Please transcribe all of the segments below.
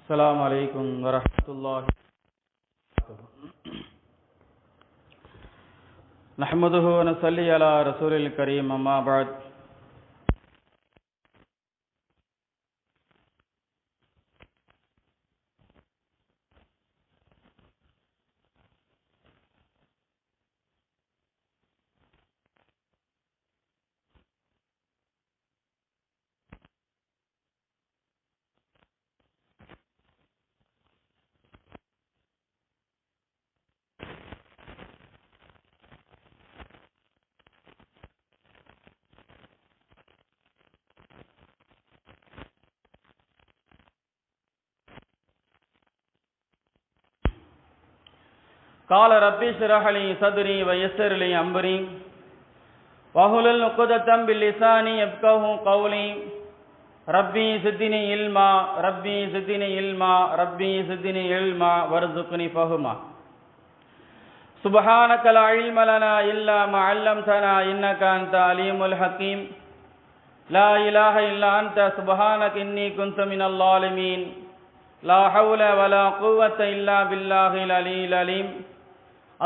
السلام عليكم ورحمة الله نحمده ونصلي على رسول الكريم أما بعد قال ربي اشرح لي صدري ويسر لي أمري واحلل عقدة من لساني يفقهوا قولي ربي زدني علما ربي زدني علما ربي زدني علما وارزقني فهما سبحانك لا علم لنا إلا ما علمتنا إنك أنت عليم الحكيم لا إله إلا أنت سبحانك إني كنت من الظالمين لا حول ولا قوة إلا بالله العلي العليم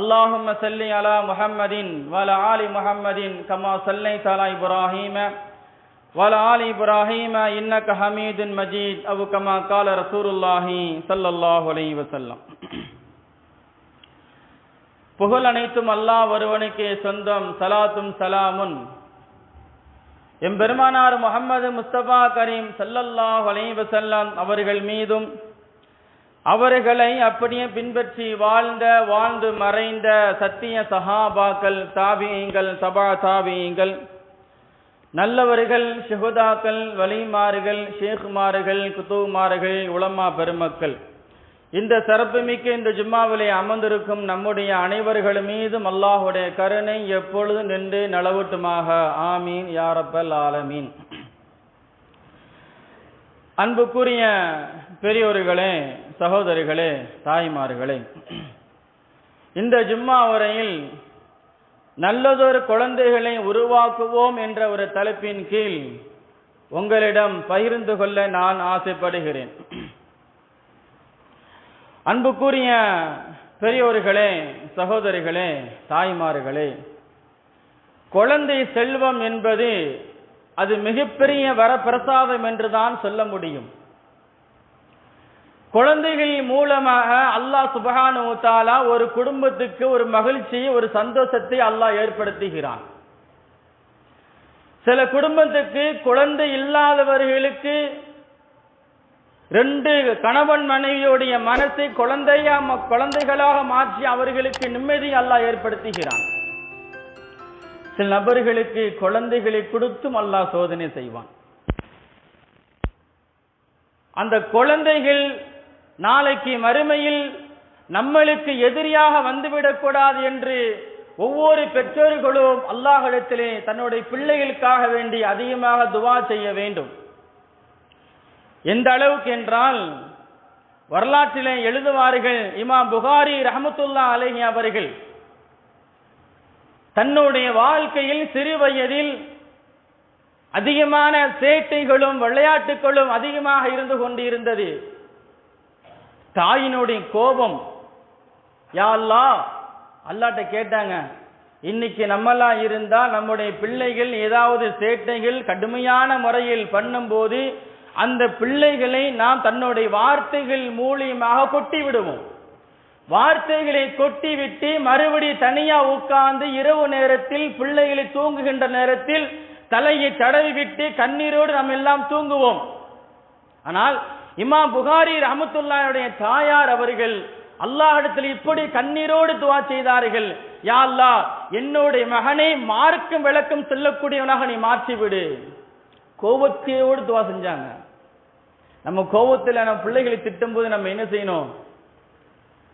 اللهم صل على محمد وعلى آل محمد كما صليت على إبراهيم وعلى آل إبراهيم إنك حميد مجيد أو كما قال رسول الله صلى الله عليه وسلم. புகழ் அனைத்தும் அல்லாஹ் ஒருவனுக்கே சொந்தம். சலாத்தும் சலாமுன் எம்பெருமானார் முஹம்மது முஸ்தபா கரீம் ஸல்லல்லாஹு அலைஹி வஸல்லம் அவர்கள் மீதும் அவர்களை அப்படியே பின்பற்றி வாழ்ந்து மறைந்த சத்திய சஹாபாக்கள், தாபிஈங்கள், தபா தாபிஈங்கள், நல்லவர்கள், ஷுஹதாக்கள், வலிமார்கள், ஷேகுமார்கள், குதுமார்கள், உலமா பெருமக்கள், இந்த சிறப்புமிக்க இந்த ஜும்மாவிலே அமர்ந்திருக்கும் நம்முடைய அனைவர்கள் மீதும் அல்லாஹுடைய கருணை எப்பொழுதும் நின்று நிலவட்டுமாக. ஆமீன் யா ரப்பல் ஆலமீன். அன்புக்குரிய பெரியோர்களே, சகோதரிகளே, தாய்மார்களே, இந்த ஜும்மா உரையில் நல்லதொரு குழந்தைகளை உருவாக்குவோம் என்ற ஒரு தலைப்பின் கீழ் உங்களிடம் பகிர்ந்து கொள்ள நான் ஆசைப்படுகிறேன். அன்புக்குரிய பெரியோர்களே, சகோதரிகளே, தாய்மார்களே, குழந்தை செல்வம் என்பது அது மிகப்பெரிய வரப்பிரசாதம் என்றுதான் சொல்ல முடியும். குழந்தைகள் மூலமாக அல்லாஹ் சுப்ஹானஹு வ தஆலா ஒரு குடும்பத்துக்கு ஒரு மகிழ்ச்சியை, ஒரு சந்தோஷத்தை அல்லாஹ் ஏற்படுத்துகிறான். சில குடும்பத்துக்கு குழந்தை இல்லாதவர்களுக்கு ரெண்டு கணவன் மனைவியுடைய மனசை குழந்தைகளாக மாற்றி அவர்களுக்கு நிம்மதி அல்லாஹ் ஏற்படுத்துகிறான். சில நபர்களுக்கு குழந்தைகளை கொடுத்தும் அல்லாஹ் சோதனை செய்வான். அந்த குழந்தைகள் நாளைக்கு மறுமையில் நம்மளுக்கு எதிரியாக வந்துவிடக்கூடாது என்று ஒவ்வொரு பெற்றோர்களும் அல்லாஹ்விடத்திலே தன்னுடைய பிள்ளைகளுக்காக வேண்டி அதிகமாக துவா செய்ய வேண்டும். எந்த அளவுக்கு என்றால் வரலாற்றிலே எழுதுவார்கள், இமாம் புகாரி ரஹ்மத்துல்லாஹி அலைஹி அவர்கள் தன்னுடைய வாழ்க்கையில் சிறு வயதில் அதிகமான சேட்டைகளும் விளையாட்டுகளும் அதிகமாக இருந்து கொண்டிருந்தது. தாயினுடைய கோபம், யா அல்லாஹ், அல்லாஹ்ட்ட கேட்டாங்க, இன்னைக்கு நம்மெல்லாம் இருந்தா நம்முடைய பிள்ளைகள் ஏதாவது சேட்டைகள் கடுமையான முறையில் பண்ணும்போது அந்த பிள்ளைகளை நாம் தன்னுடைய வார்த்தைகள் மூலியமாக கொட்டி விடுவோம். வார்த்தைகளை கொட்டி விட்டு மறுபடி தனியா உட்கார்ந்து இரவு நேரத்தில் பிள்ளைகளை தூங்குகின்ற நேரத்தில் தலையை தடவி விட்டு கண்ணீரோடு நாம் எல்லாம் தூங்குவோம். ஆனால் இமாம் புகாரி ரஹ்மத்துல்லாஹியுடைய தாயார் அவர்கள் அல்லாஹ்விடத்தில் இப்படி கண்ணீரோடு துஆ செய்தார்கள், யா அல்லாஹ், என்னுடைய மகனை மார்க்கம் விளக்கம் சொல்லக்கூடியவனாக நீ மாற்றிவிடு. கோபத்தோடு துஆ செஞ்சாங்க. நம்ம கோபத்தில் நம்ம பிள்ளைகளை திட்டும் போது நம்ம என்ன செய்யணும்?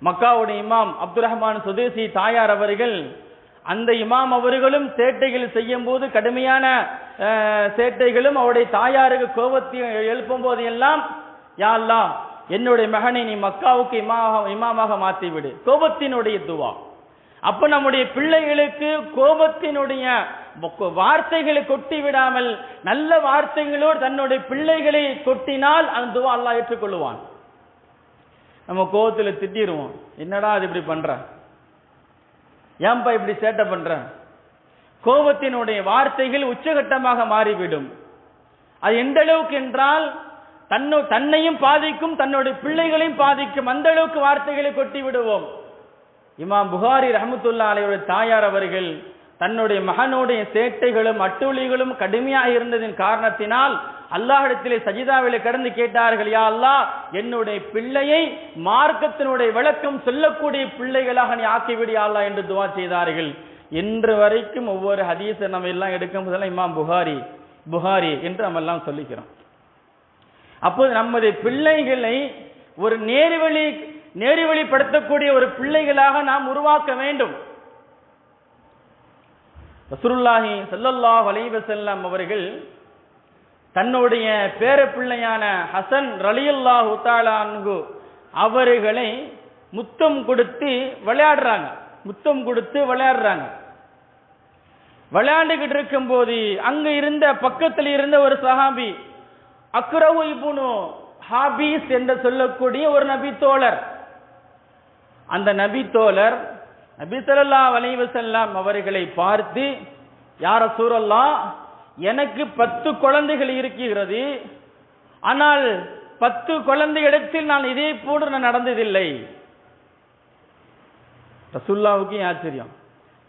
மக்காவுடைய இமாம் அப்துல் ரஹ்மான் சுதேசி தாயார் அவர்கள், அந்த இமாம் அவர்களும் சேட்டைகள் செய்யும் போது கடுமையான சேட்டைகளும் அவருடைய தாயாருக்கு கோபத்தை எழுப்பும் போது எல்லாம், யா அல்லாஹ், என்னுடைய மகனை நீ மக்காவுக்கு இமாமாக மாற்றிவிடு. கோபத்தினுடைய துவா. அப்ப நம்முடைய பிள்ளைகளுக்கு கோபத்தினுடைய வார்த்தைகளை கொட்டி விடாமல் நல்ல வார்த்தைகளோடு தன்னுடைய பிள்ளைகளை கொட்டினால் அந்த துவா அல்லாஹ் ஏற்றுக்கொள்வான். நம்ம கோவத்தில் திட்டிடுவோம், என்னடா அது இப்படி பண்ற, ஏன்பா இப்படி சேட்டை பண்ற. கோபத்தினுடைய வார்த்தைகள் உச்சகட்டமாக மாறிவிடும். அது எந்த அளவுக்கு என்றால் தன்னையும் பாதிக்கும், தன்னுடைய பிள்ளைகளையும் பாதிக்கும். அந்த அளவுக்கு வார்த்தைகளை கொட்டி விடுவோம். இமாம் புகாரி ரஹ்மத்துல்லாஹி அலைஹி தாயார் அவர்கள் தன்னுடைய மகனுடைய சேட்டைகளும் அட்டூழிகளும் கடுமையாக இருந்ததின் காரணத்தினால் அல்லாஹ்விடத்திலே சஜிதாவிலே கடந்து கேட்டார்கள், யா அல்லாஹ், என்னுடைய பிள்ளையை மார்க்கத்தினுடைய விளக்கம் சொல்லக்கூடிய பிள்ளைகளாக நீ ஆக்கிவிடு யா அல்லாஹ் என்று துஆ செய்தார்கள். இன்று வரைக்கும் ஒவ்வொரு ஹதீஸை நம்ம எல்லாம் எடுக்கும் போதெல்லாம் இமாம் புகாரி புகாரி என்று நம்ம எல்லாம் சொல்லிக்கிறோம். அப்போது நமது பிள்ளைகளை ஒரு நேர்வழிப்படுத்தக்கூடிய ஒரு பிள்ளைகளாக நாம் உருவாக்க வேண்டும். ரசூலுல்லாஹி ஸல்லல்லாஹு அலைஹி வஸல்லம் அவர்கள் தன்னுடைய பேர பிள்ளையான ஹசன் ரலியல்லாஹு தஆலா அன்ஹு அவர்களை முத்தம் கொடுத்து விளையாடுறாங்க. விளையாண்டுகிட்டு இருக்கும் போது அங்க இருந்த பக்கத்தில் இருந்த ஒரு சஹாபி அக்ரவு இப்னு ஹாபீஸ் என்று சொல்லக்கூடிய ஒரு நபி தோழர், அந்த நபி தோழர் நபி ஸல்லல்லாஹு அலைஹி வஸல்லம் அவர்களை பார்த்து, யா ரசூலல்லாஹ், எனக்கு 10 குழந்தைகள் இருக்கிறது, ஆனால் 10 குழந்தைகளிடத்தில் நான் இதே போன்று நான் நடந்ததில்லை. ரசூலுல்லாஹ்வுக்கு ஆச்சரியம்.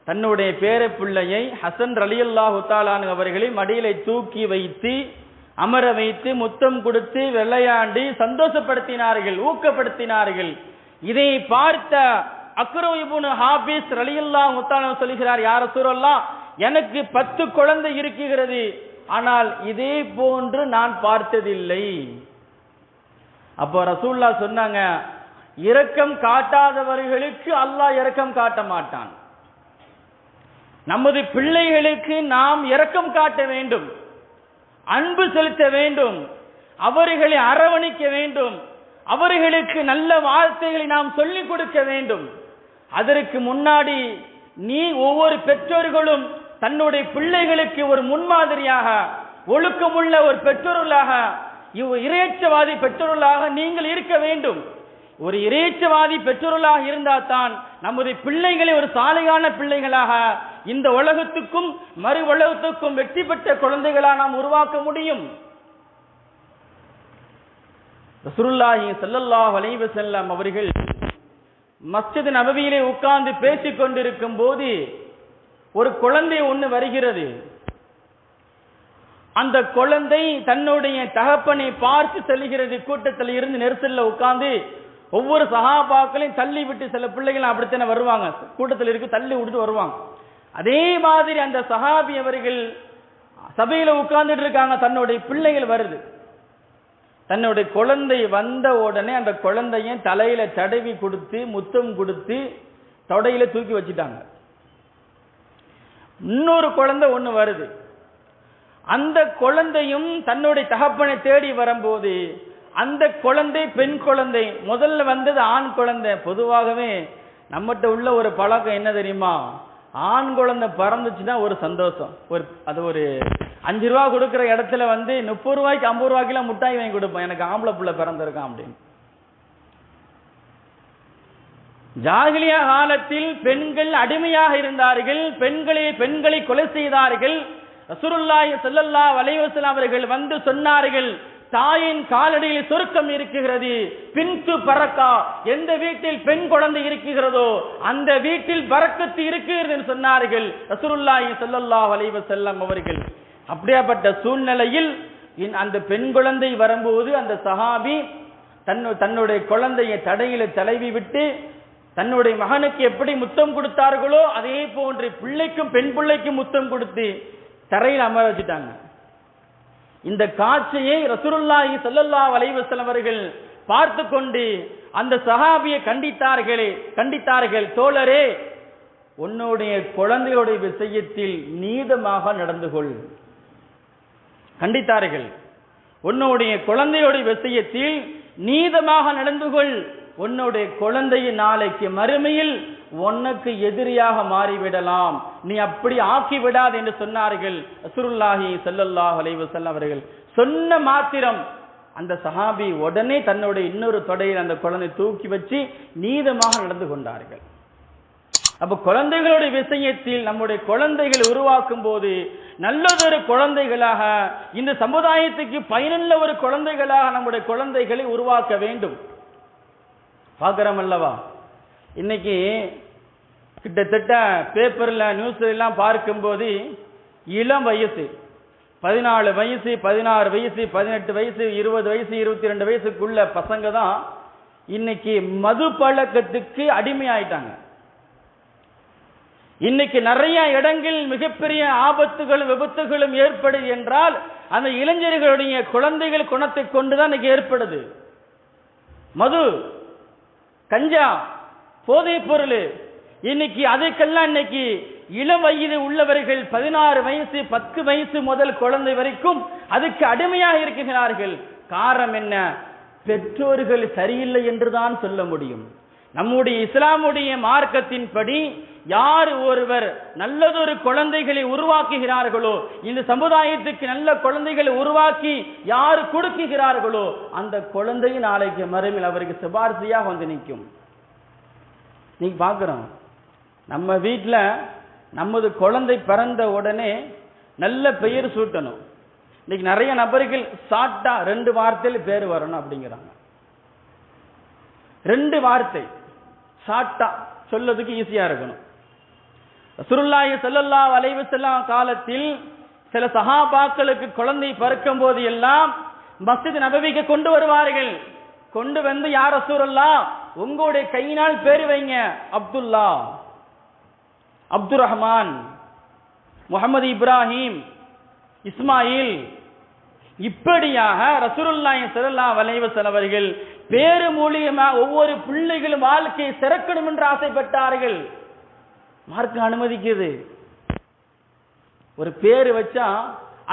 தன்னுடைய பேர பிள்ளையை ஹசன் ரலியல்லாஹு தஆலா அவர்களை மடியிலே தூக்கி வைத்து அமர வைத்து முத்தம் கொடுத்து விளையாடி சந்தோஷப்படுத்தினார்கள், ஊக்கப்படுத்தினார்கள். இதை பார்த்த அக்ரவு இப்னு ஹாபீஸ் ரலியல்லாஹு தஆலா சொல்கிறார், யா ரசூலல்லாஹ், எனக்கு 10 குழந்தை இருக்கிறது, ஆனால் இதே போன்று நான் பார்த்ததில்லை. அப்போ ரசூலுல்லாஹ் சொன்னாங்க, இரக்கம் காட்டாதவர்களுக்கு அல்லாஹ் இரக்கம் காட்ட மாட்டான். நமது பிள்ளைகளுக்கு நாம் இரக்கம் காட்ட வேண்டும், அன்பு செலுத்த வேண்டும், அவர்களை அரவணைக்க வேண்டும், அவர்களுக்கு நல்ல வார்த்தைகளை நாம் சொல்லிக் கொடுக்க வேண்டும். அதற்கு முன்னாடி ஒவ்வொரு பெற்றோர்களும் தன்னுடைய பிள்ளைகளுக்கு ஒரு முன்மாதிரியாக, ஒழுக்கமுள்ள ஒரு பெற்றோர்களாக, இறையச்சவாதி பெற்றோர்களாக நீங்கள் இருக்க வேண்டும். ஒரு இறையச்சவாதி பெற்றோர்களாக இருந்தால் தான் நமது பிள்ளைகளை ஒரு சாலையான பிள்ளைகளாக இந்த உலகத்துக்கும் மறு உலகத்துக்கும் வெற்றி பெற்ற குழந்தைகளாக நாம் உருவாக்க முடியும். ரசூலுல்லாஹி ஸல்லல்லாஹு அலைஹி வஸல்லம் அவர்கள் மஸ்ஜித் நபவியிலே உட்கார்ந்து பேசிக் கொண்டிருக்கும் போது ஒரு குழந்தை ஒன்று வருகிறது. அந்த குழந்தை தன்னுடைய தகப்பனை பார்த்து செல்கிறது. கூட்டத்தில் இருந்து நெரிசல்ல உட்கார்ந்து ஒவ்வொரு சஹாபாக்களையும் தள்ளி விட்டு, சில பிள்ளைகள் அப்படித்தானே வருவாங்க, கூட்டத்தில் இருக்கு தள்ளி விட்டு வருவாங்க. அதே மாதிரி அந்த சஹாபி அவர்கள் சபையில உட்கார்ந்துட்டு இருக்காங்க, தன்னுடைய பிள்ளைகள் வருது. தன்னுடைய குழந்தை வந்த உடனே அந்த குழந்தைய தலையில தடவி கொடுத்து முத்தம் கொடுத்து தொடையில தூக்கி வச்சுட்டாங்க. இன்னொரு குழந்தை ஒண்ணு வருது. அந்த குழந்தையும் தன்னுடைய தகப்பனை தேடி வரும்போது அந்த குழந்தை பெண் குழந்தை, முதல்ல வந்தது ஆண் குழந்தை. பொதுவாகவே நம்மகிட்ட உள்ள ஒரு பழக்கம் என்ன தெரியுமா, ஆண் குழந்தை பிறந்துச்சுன்னா ஒரு சந்தோஷம். அது ஒரு 5 ரூபா கொடுக்குற இடத்துல 30 ரூபாய்க்கு 50 ரூபாய்க்குலாம் முட்டாய் வாங்கி கொடுப்போம், எனக்கு ஆம்பளை பிள்ளை பிறந்திருக்கான் அப்படின்னு. ஜாகிலியா காலத்தில் பெண்கள் அடிமையாக இருந்தார்கள், பெண்களை கொலை செய்தார்கள். ரசூலுல்லாஹி ஸல்லல்லாஹு அலைஹி வஸல்லம் அவர்கள் வந்து சொன்னார்கள், தாயின் காலடியில் சொர்க்கம் இருக்கிறது, பின்து பரக்கா, எந்த வீட்டில் பெண் குழந்தை இருக்கிறதோ அந்த வீட்டில் பரக்கத்து இருக்கிறது என்று சொன்னார்கள் ரசூலுல்லாஹி ஸல்லல்லாஹு அலைஹி வஸல்லம் அவர்கள். அப்படியாப்பட்ட சூழ்நிலையில் அந்த பெண் குழந்தை வரும்போது அந்த சஹாபி தன்னுடைய குழந்தையை தடையில தடவி விட்டு தன்னுடைய மகனுக்கு எப்படி முத்தம் கொடுத்தார்களோ அதே போன்று பிள்ளைக்கும் பெண் பிள்ளைக்கும் முத்தம் கொடுத்து தரையில் அமர வச்சுட்டாங்க. இந்த காட்சியை ரசூலுல்லாஹி ஸல்லல்லாஹு அலைஹி வஸல்லம் அவர்கள் பார்த்து கொண்டு அந்த சஹாபியை கண்டித்தார்கள், தோழரே, உன்னுடைய குழந்தையுடைய விஷயத்தில் நீதமாக நடந்து கொள். கண்டித்தார்கள், உன்னுடைய குழந்தையுடைய விஷயத்தில் நீதமாக நடந்து கொள், உன்னுடைய குழந்தையை நாளைக்கு மறுமையில் உனக்கு எதிரியாக மாறிவிடலாம், நீ அப்படி ஆக்கிவிடாது என்று சொன்னார்கள் ரசூலுல்லாஹி ஸல்லல்லாஹு அலைஹி வஸல்லம் அவர்கள். சொன்ன மாத்திரம் அந்த சஹாபி உடனே தன்னுடைய இன்னொரு தொடையில் அந்த குழந்தை தூக்கி வச்சு நீதமாக நடந்து கொண்டார்கள். அப்ப குழந்தைகளுடைய விஷயத்தில் நம்முடைய குழந்தைகளை உருவாக்கும் போது நல்லதொரு குழந்தைகளாக, இந்த சமுதாயத்துக்கு பயனுள்ள ஒரு குழந்தைகளாக நம்முடைய குழந்தைகளை உருவாக்க வேண்டும். பார்க்கிறோம் அல்லவா, இன்னைக்கு கிட்டத்தட்ட பேப்பர்ல நியூஸ் எல்லாம் பார்க்கும்போது இளம் வயசு 14 வயசு 16 வயசு 18 வயசு 20 வயசு 22 வயசுக்குள்ள பசங்க தான் இன்னைக்கு மது பழக்கத்துக்கு அடிமையாயிட்டாங்க. இன்னைக்கு நிறைய இடங்கள் மிகப்பெரிய ஆபத்துகளும் விபத்துகளும் ஏற்படுது என்றால் அந்த இளைஞர்களுடைய குழந்தைகள் குணத்தை கொண்டுதான் இன்னைக்கு ஏற்படுது. மது, கஞ்சா, போதைப் பொருள், இன்னைக்கு அதுக்கெல்லாம் இன்னைக்கு இளம் வயது உள்ளவர்கள் 16 வயசு 10 வயசு முதல் குழந்தை வரைக்கும் அதுக்கு அடிமையாக இருக்கிறார்கள். காரணம் என்ன? பெற்றோர்கள் சரியில்லை என்றுதான் சொல்ல முடியும். நம்முடைய இஸ்லாமுடைய மார்க்கத்தின்படி யார் ஒருவர் நல்லதொரு குழந்தைகளை உருவாக்குகிறார்களோ, இந்த சமுதாயத்துக்கு நல்ல குழந்தைகளை உருவாக்கி யார் கொடுக்குகிறார்களோ அந்த குழந்தை நாளைக்கு மறுமையில் அவருக்கு சிபாரிசையாக வந்து நிற்கும். நீங்க பார்க்கிறோம், நம்ம வீட்டில் நமது குழந்தை பிறந்த உடனே நல்ல பெயர் சூட்டணும். இன்னைக்கு நிறைய நபர்கள் சாட்டா 2 வார்த்தையில் பேர் வரணும் அப்படிங்கிறாங்க. 2 வார்த்தை சாட்டா சொல்லதுக்கு ஈஸியா இருக்கணும். ரசூலுல்லாஹி ஸல்லல்லாஹு அலைஹி வஸல்லம் காலத்தில் சில சஹாபாக்களுக்கு குழந்தை பிறக்கும் போது எல்லாம் மஸ்ஜித் நபவிக்கு கொண்டு வருவார்கள். கொண்டு வந்து, யா ரசூலல்லாஹ், உங்களுடைய கையினால் பேர் வைங்க. அப்துல்லா, அப்துர் ரஹ்மான், முஹம்மது இப்ராஹிம், இஸ்மாயில், இப்படியாக ரசூலுல்லாஹி ஸல்லல்லாஹு அலைஹி வஸல்லம் அவர்கள் பேரு மூலியமா ஒவ்வொரு பிள்ளைகளும் வாழ்க்கையை சிறக்கணும் என்று ஆசைப்பட்டார்கள். மார்க்கம் அனுமதிக்குது. ஒரு பேரு வச்சா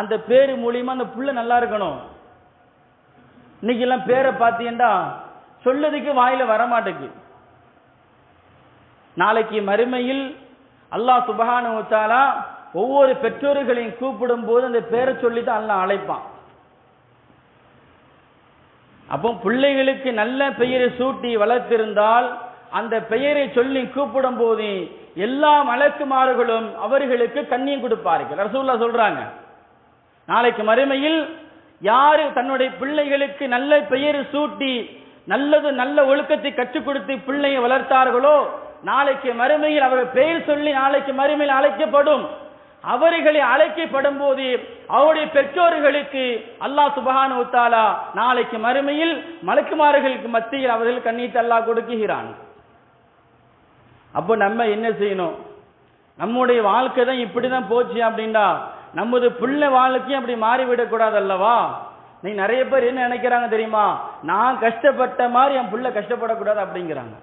அந்த பேரு மூலியமா அந்த புள்ள நல்லா இருக்கணும். இன்னைக்கு எல்லாம் பேரை பார்த்தீங்கன்னா சொல்லதுக்கு வாயில வரமாட்டேங்குது. நாளைக்கு மறுமையில் அல்லாஹ் சுப்ஹானஹு வ தஆலா ஒவ்வொரு பெற்றோர்களையும் கூப்பிடும் போது அந்த பேரை சொல்லிதான் அல்லாஹ் அழைப்பான். அப்போ பிள்ளைகளுக்கு நல்ல பெயரை சூட்டி வளர்த்திருந்தால் அந்த பெயரை சொல்லி கூப்பிடும் போது எல்லா மலக்குமார்களும் அவர்களுக்கு கண்ணியம் கொடுப்பார்கள். ரசூலுல்லாஹ் சொல்றாங்க, நாளைக்கு மறுமையில் யாரு தன்னுடைய பிள்ளைகளுக்கு நல்ல பெயர் சூட்டி நல்ல ஒழுக்கத்தை கற்றுக் கொடுத்து பிள்ளையை வளர்த்தார்களோ நாளைக்கு மறுமையில் அவர்கள் பெயர் சொல்லி நாளைக்கு மறுமையில் அழைக்கப்படும். அவர்களை அழைக்கப்படும் போது அவருடைய பெற்றோர்களுக்கு அல்லாஹ் சுப்ஹானஹு வ தஆலா நாளைக்கு மறுமையில் மலக்குமார்களுக்கு மத்தியில் அவர்கள் கண்ணியத்தை அல்லாஹ் கொடுக்கிறான். அப்போ நம்ம என்ன செய்யணும்? நம்முடைய வாழ்க்கை தான் இப்படிதான் போச்சு அப்படின்னா நமது பிள்ளை வாழ்க்கையும் அப்படி மாறிவிடக்கூடாது அல்லவா? நீ நிறைய பேர் என்ன நினைக்கிறாங்க தெரியுமா? நான் கஷ்டப்பட்ட மாதிரி என் பிள்ளை கஷ்டப்படக்கூடாது அப்படிங்கிறாங்க.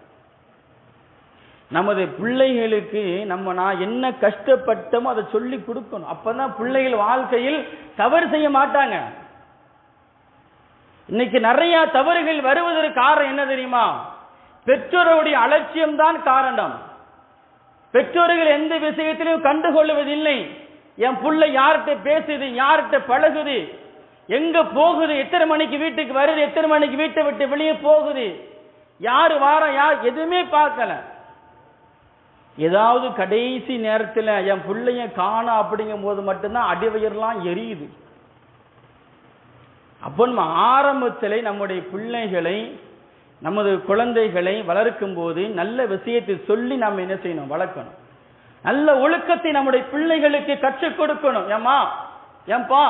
நமது பிள்ளைகளுக்கு நான் என்ன கஷ்டப்பட்டமோ அதை சொல்லி கொடுக்கணும். அப்பதான் பிள்ளைகள் வாழ்க்கையில் தவறு செய்ய மாட்டாங்க. இன்னைக்கு நிறைய தவறுகள் வருவதற்கு காரணம் என்ன தெரியுமா? பெற்றோருடைய அலட்சியம் தான் காரணம். பெற்றோர்கள் எந்த விஷயத்திலும் கண்டுகொள்வதில்லை. என் பிள்ளை யார்கிட்ட பேசுது, யார்கிட்ட பழகுது, எங்க போகுது, எத்தனை மணிக்கு வீட்டுக்கு வருது, எத்தனை மணிக்கு வீட்டை விட்டு வெளியே போகுது, யாரு வார யார் எதுவுமே பார்க்கல. ஏதாவது கடைசி நேரத்தில் என் பிள்ளைய காணா அப்படிங்கும் போது மட்டும்தான் அடிவயர்லாம் எரியுது. அப்போ நம்ம ஆரம்பத்தில் நம்முடைய பிள்ளைகளை நமது குழந்தைகளை வளர்க்கும் போது நல்ல விஷயத்தை சொல்லி நாம் என்ன செய்யணும்? வளர்க்கணும். நல்ல ஒழுக்கத்தை நம்முடைய பிள்ளைகளுக்கு கற்றுக் கொடுக்கணும். ஏன்பா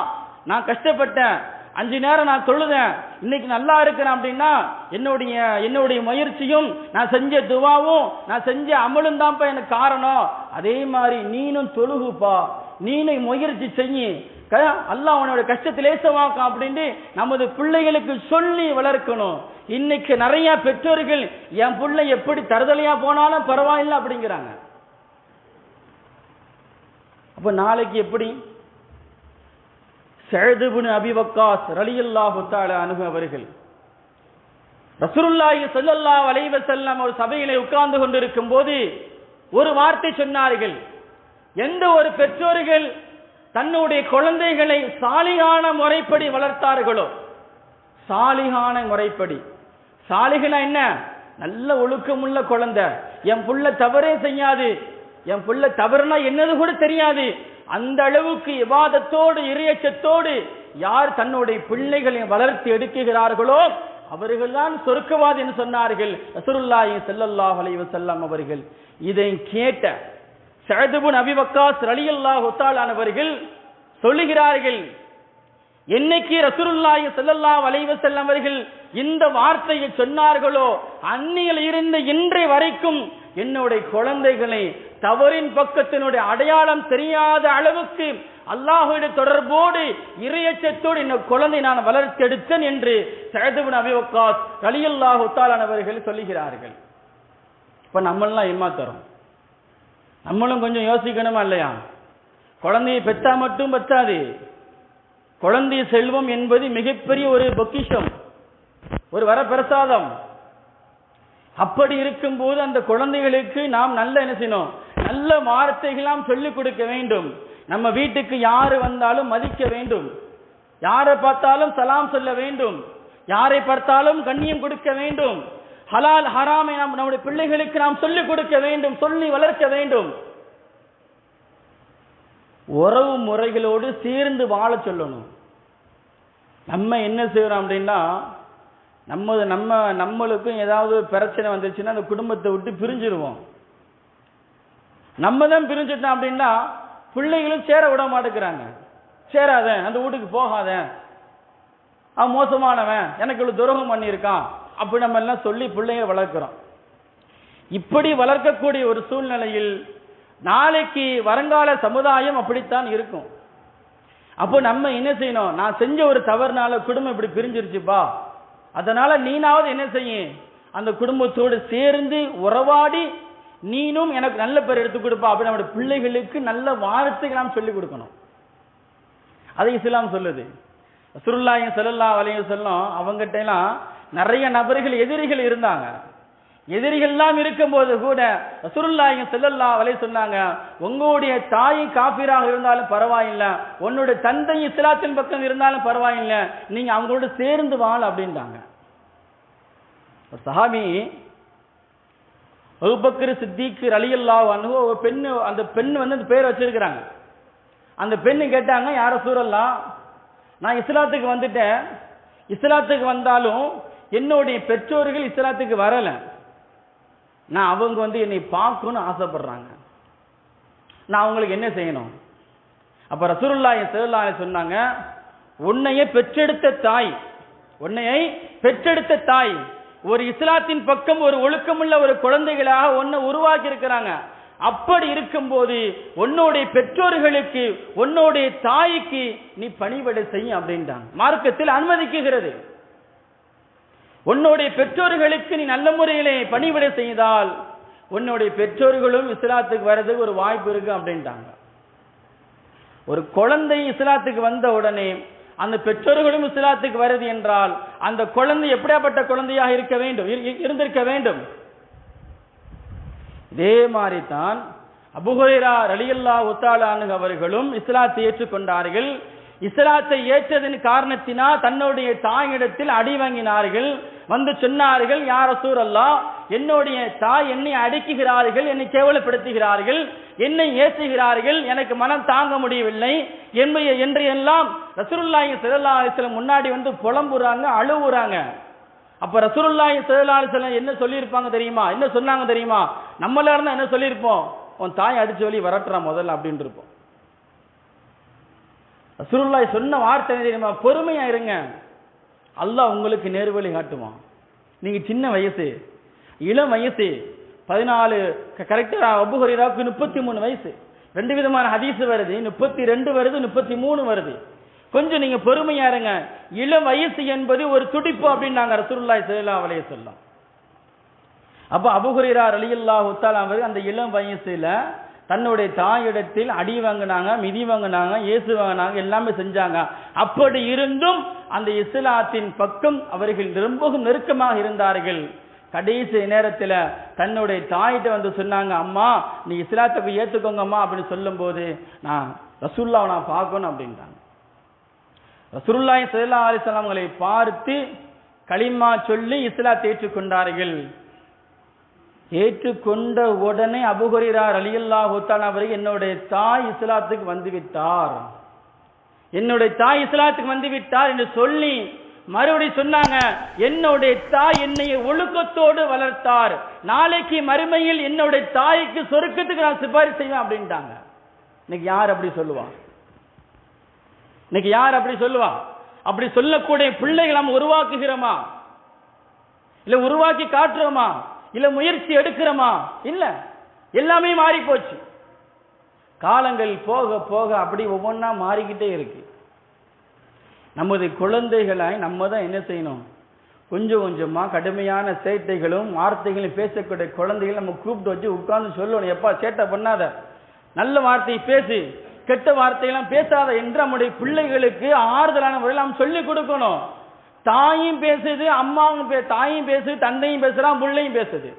நான் கஷ்டப்பட்டேன், 5 நேரம் நான் தொழுதேன், இன்னைக்கு நல்லா இருக்கிறேன் அப்படின்னா என்னுடைய முயற்சியும் நான் செஞ்ச துவாவும் நான் செஞ்ச அமலும் தான்ப்பா எனக்கு காரணம். அதே மாதிரி நீனும் தொழுகுப்பா, நீனும் முயற்சி செய்ய, அல்லாஹ் அவனோட கஷ்டத்தை லேசமாக்கும் அப்படின்னு நமது பிள்ளைகளுக்கு சொல்லி வளர்க்கணும். இன்னைக்கு நிறைய பெற்றோர்கள் என் பிள்ளை எப்படி தருதலையா போனாலும் பரவாயில்லை அப்படிங்கிறாங்க. அப்ப நாளைக்கு எப்படி? சஅத் இப்னு அபி வக்காஸ் ரலியல்லாஹு தஆலா அன்ஹு அவர்கள் ரசூலுல்லாஹி ஸல்லல்லாஹு அலைஹி வஸல்லம் ஒரு சபையிலே உட்கார்ந்து கொண்டிருக்கும் போது ஒரு வார்த்தை சொன்னார்கள். எந்த ஒரு பெற்றோர்கள் தன்னுடைய குழந்தைகளை சாலிகான முறைப்படி வளர்த்தார்களோ, சாலிகான முறைப்படி. சாலிகனா என்ன? நல்ல ஒழுக்கமுள்ள குழந்தை, என் புள்ள தவறே செய்யாது, என் புள்ள தவறுனா என்னது கூட தெரியாது, அந்த அளவுக்கு இபாதத்தோடு இறையச்சத்தோடு யார் தன்னுடைய பிள்ளைகளை வளர்த்து எடுக்குகிறார்களோ அவர்கள்தான் சொர்க்கவாதி என்று சொன்னார்கள் ரசூலுல்லாஹி ஸல்லல்லாஹு அலைஹி வஸல்லம் அவர்கள். இதை கேட்ட சஅத் இப்னு அபீ வக்காஸ் ரலியல்லாஹு தஆலா அவர்கள் சொல்லுகிறார்கள், என்னைக்கு ரசூலுல்லாஹி ஸல்லல்லாஹு அலைஹி வஸல்லம் அவர்கள் இந்த வார்த்தையை சொன்னார்களோ அன்னியில் இருந்து இன்றை வரைக்கும் என்னுடைய குழந்தைகளை தவறின் பக்கத்தினுடைய அடையாளம் தெரியாத அளவுக்கு அல்லாஹ்வுடைய தொடர்போடு இறையச்சத்தோடு இந்த குழந்தை நான் வளர்த்தெடுத்தேன் என்று சஅத் இப்னு அபீ வக்காஸ் ரலியல்லாஹு தஆலா அவர்கள் சொல்லுகிறார்கள். இப்ப நம்மளாம் ஏமாத்துறோம். நம்மளும் கொஞ்சம் யோசிக்கணுமா இல்லையா? குழந்தையை பெற்றா மட்டும் பத்தாது. குழந்தை செல்வம் என்பது மிகப்பெரிய ஒரு பொக்கிஷம், ஒரு வரப்பிரசாதம். அப்படி இருக்கும் போது அந்த குழந்தைகளுக்கு நாம் நல்ல என்ன செய்யணும்? நல்ல வார்த்தைகளாம் சொல்லிக் கொடுக்க வேண்டும். நம்ம வீட்டுக்கு யாரு வந்தாலும் மதிக்க வேண்டும், யாரை பார்த்தாலும் சலாம் சொல்ல வேண்டும், யாரை பார்த்தாலும் கண்ணியம் கொடுக்க வேண்டும், ஹலால் ஹராமை நாம் நம்முடைய பிள்ளைகளுக்கு நாம் சொல்லிக் கொடுக்க வேண்டும், சொல்லி வளர்க்க வேண்டும். உறவு முறைகளோடு சேர்ந்து வாழ சொல்லணும். நம்ம என்ன செய்யறோம் அப்படின்னா, நம்மளுக்கும் ஏதாவது பிரச்சனை வந்துச்சுன்னா அந்த குடும்பத்தை விட்டு பிரிஞ்சிருவோம். நம்ம தான் பிரிஞ்சுட்டோம் அப்படின்னா பிள்ளைகளும் சேர விட மாட்டேங்கிறாங்க. சேராத, அந்த வீட்டுக்கு போகாத, அவன் மோசமானவன், எனக்கு இவ்வளவு துரோகம் பண்ணியிருக்கான், அப்படி நம்ம எல்லாம் சொல்லி பிள்ளைங்க வளர்க்கிறோம். இப்படி வளர்க்கக்கூடிய ஒரு சூழ்நிலையில் நாளைக்கு வருங்கால சமுதாயம் அப்படித்தான் இருக்கும். அப்போ நம்ம என்ன செய்யணும்? நான் செஞ்ச ஒரு தவறுனால குடும்பம் இப்படி பிரிஞ்சிருச்சுப்பா, அதனால நீனாவது என்ன செய்ய, அந்த குடும்பத்தோடு சேர்ந்து உறவாடி நீனும் எனக்கு நல்ல பேர் எடுத்து கொடுப்பா அப்படி நம்முடைய பிள்ளைகளுக்கு நல்ல வார்த்தைகள் நாம் சொல்லிக் கொடுக்கணும். அதை இஸ்லாம் சொல்லுது. ரசூலுல்லாஹி ஸல்லல்லாஹு அலைஹி வஸல்லம் அவங்ககிட்ட எல்லாம் நிறைய நபர்கள் எதிரிகள் இருந்தாங்க. எதிரிகள்லாம் இருக்கும்போது கூட ரசூலுல்லாஹி ஸல்லல்லாஹு அலைஹி சொன்னாங்க, உங்களுடைய தாய் காஃபிராக இருந்தாலும் பரவாயில்லை, உன்னுடைய தந்தை இஸ்லாத்தின் பக்கம் இருந்தாலும் பரவாயில்லை, நீங்க அவங்களோட சேர்ந்து வாழ அப்படின்றாங்க. ஒரு சஹாபி அபூபக்கர் சித்திக் ரலியல்லாஹு அன்ஹு ஒரு பெண்ணு, அந்த பெண் வந்து அந்த பேர் வச்சிருக்கிறாங்க. அந்த பெண்ணு கேட்டாங்க, யார ரசூலல்லாஹ், நான் இஸ்லாத்துக்கு வந்துட்டேன், இஸ்லாத்துக்கு வந்தாலும் என்னுடைய பெற்றோர்கள் இஸ்லாத்துக்கு வரல, நான் அவங்க வந்து என்னை பார்க்கணும்னு ஆசைப்படுறாங்க, நான் அவங்களுக்கு என்ன செய்யணும்? அப்ப ரசூலுல்லாஹி ஸல்லல்லாஹு அலைஹி சொன்னாங்க, உன்னையே பெற்றெடுத்த தாய் ஒரு இஸ்லாத்தின் பக்கம் ஒரு ஒழுக்கமுள்ள ஒரு குழந்தைகளாக உன்னை உருவாக்கி இருக்கிறாங்க. அப்படி இருக்கும்போது உன்னுடைய பெற்றோர்களுக்கு உன்னுடைய தாய்க்கு நீ பணிவிடை செய்ய அப்படின்றாங்க. மார்க்கத்தில் அனுமதிக்குகிறது. உன்னுடைய பெற்றோர்களுக்கு நீ நல்ல முறையிலே பணிவிடை செய்தால் உன்னுடைய பெற்றோர்களும் இஸ்லாத்துக்கு வர்றதுக்கு ஒரு வாய்ப்பு இருக்கு அப்படின்ட்டாங்க. ஒரு குழந்தை இஸ்லாத்துக்கு வந்த உடனே அந்த பெற்றோர்களும் இஸ்லாத்துக்கு வருது என்றால் அந்த குழந்தை எப்படியாப்பட்ட குழந்தையாக இருந்திருக்க வேண்டும். இதே மாதிரி தான் அபூ ஹுரைரா ரலியல்லாஹு தஆலா அன்ஹு அவர்களும் இஸ்லாத்தை ஏற்றுக்கொண்டார்கள். இஸ்லாத்தை ஏற்றதன் காரணத்தினால் தன்னுடைய தாயிடத்தில் அடி வாங்கினார்கள். வந்து சொன்னார்கள், யா ரசூலல்லாஹ், என்னுடைய தாய் என்னை அடிக்குகிறார்கள், என்னை கேவலப்படுத்துகிறார்கள், என்னை ஏற்றுகிறார்கள், எனக்கு மனம் தாங்க முடியவில்லை என்று எல்லாம் ரசூலுல்லாஹி ஸல்லல்லாஹு அலைஹி வஸல்லம் முன்னாடி வந்து புலம்புறாங்க, அழுவுறாங்க. அப்ப ரசூலுல்லாஹி ஸல்லல்லாஹு அலைஹி வஸல்லம் என்ன சொல்லியிருப்பாங்க தெரியுமா? என்ன சொன்னாங்க தெரியுமா? நம்மளா இருந்தா என்ன சொல்லியிருப்போம்? உன் தாய் அடிச்சு வழி வரட்டுறா முதல்ல அப்படின்னு இருப்போம். ரசூலுல்லாஹி சொன்ன வார்த்தை தெரியுமா? பொறுமையா இருங்க, அல்லாஹ் உங்களுக்கு நேர்வழி காட்டுவான். நீங்க சின்ன வயசு, இளம் வயசு, 14, கரெக்டா அபூ ஹுரைராவுக்கு 33 வயசு. ரெண்டு விதமான ஹதீஸ் வருது, 32 வருது, 33 வருது. கொஞ்சம் நீங்க பொறுமையா இருங்க. இளம் வயசு என்பது ஒரு துடிப்பு அப்படின்னாங்க ரசூலுல்லாஹி ஸல்லல்லாஹு அலைஹி வஸல்லம். அப்ப அபூ ஹுரைரா ரலியல்லாஹு தஆலா அவர்கள் அந்த இளம் வயசுல தன்னுடைய தாயிடத்தில் அடி வாங்கினாங்க, மிதி வாங்கினாங்க, ஏசு வாங்கினாங்க, எல்லாமே செஞ்சாங்க. அப்படி இருந்தும் அந்த இஸ்லாத்தின் பக்கம் அவர்கள் ரொம்பவும் நெருக்கமாக இருந்தார்கள். கடைசி நேரத்தில் தன்னுடைய தாயிட்ட வந்து சொன்னாங்க, அம்மா நீ இஸ்லாத்தை ஏற்றுக்கோங்கம்மா அப்படின்னு சொல்லும் போது, நான் ரசூலுல்லாஹ்வை நான் பார்க்கணும் அப்படின்றாங்க. ரசூலுல்லாஹி ஸல்லல்லாஹு அலைஹி வஸல்லம் அவர்களை பார்த்து கலிமா சொல்லி இஸ்லாத்தை ஏற்றுக்கொண்டார்கள். ஏற்றுக்கொண்ட உடனே அபூ ஹுரைரா ரலியல்லாஹு தஆலா அவர்கள் என்னுடைய தாய் இஸ்லாத்துக்கு வந்துவிட்டார், என்னுடைய தாய் இஸ்லாத்துக்கு வந்துவிட்டார் என்று சொல்லி மறுபடியும் சொன்னாங்க, என்னுடைய தாய் என்னை ஒழுக்கத்தோடு வளர்த்தார், நாளைக்கு மறுமையில் என்னுடைய தாய்க்கு சொர்க்கத்துக்கு நான் சிபாரிசு செய்வேன் அப்படின்ட்டாங்க. இன்னைக்கு யார் அப்படி சொல்லுவா? இன்னைக்கு யார் அப்படி சொல்லுவா? அப்படி சொல்லக்கூடிய பிள்ளைகள் நாம் உருவாக்குகிறோமா? இல்ல உருவாக்கி காட்டுறோமா? இல்ல முயற்சி எடுக்கிறோமா? இல்ல, எல்லாமே மாறி போச்சு. காலங்கள் போக போக அப்படி ஒவ்வொன்றா மாறிக்கிட்டே இருக்கு. நமது குழந்தைகளை நம்ம தான் என்ன செய்யணும்? கொஞ்சம் கொஞ்சமா கடுமையான சேட்டைகளும் வார்த்தைகளும் பேசக்கூடிய குழந்தைகளை நம்ம கூப்பிட்டு வச்சு உட்கார்ந்து சொல்லணும், எப்பா சேட்டை பண்ணாத, நல்ல வார்த்தையை பேசு, கெட்ட வார்த்தையெல்லாம் பேசாத என்று நம்முடைய பிள்ளைகளுக்கு ஆறுதலான முறையில் நாம் சொல்லிக் கொடுக்கணும். தாயும் பேசுது, அம்மாவும் தாயும் பேசுது, தந்தையும் பேசுறான், பிள்ளையும் பேசுது.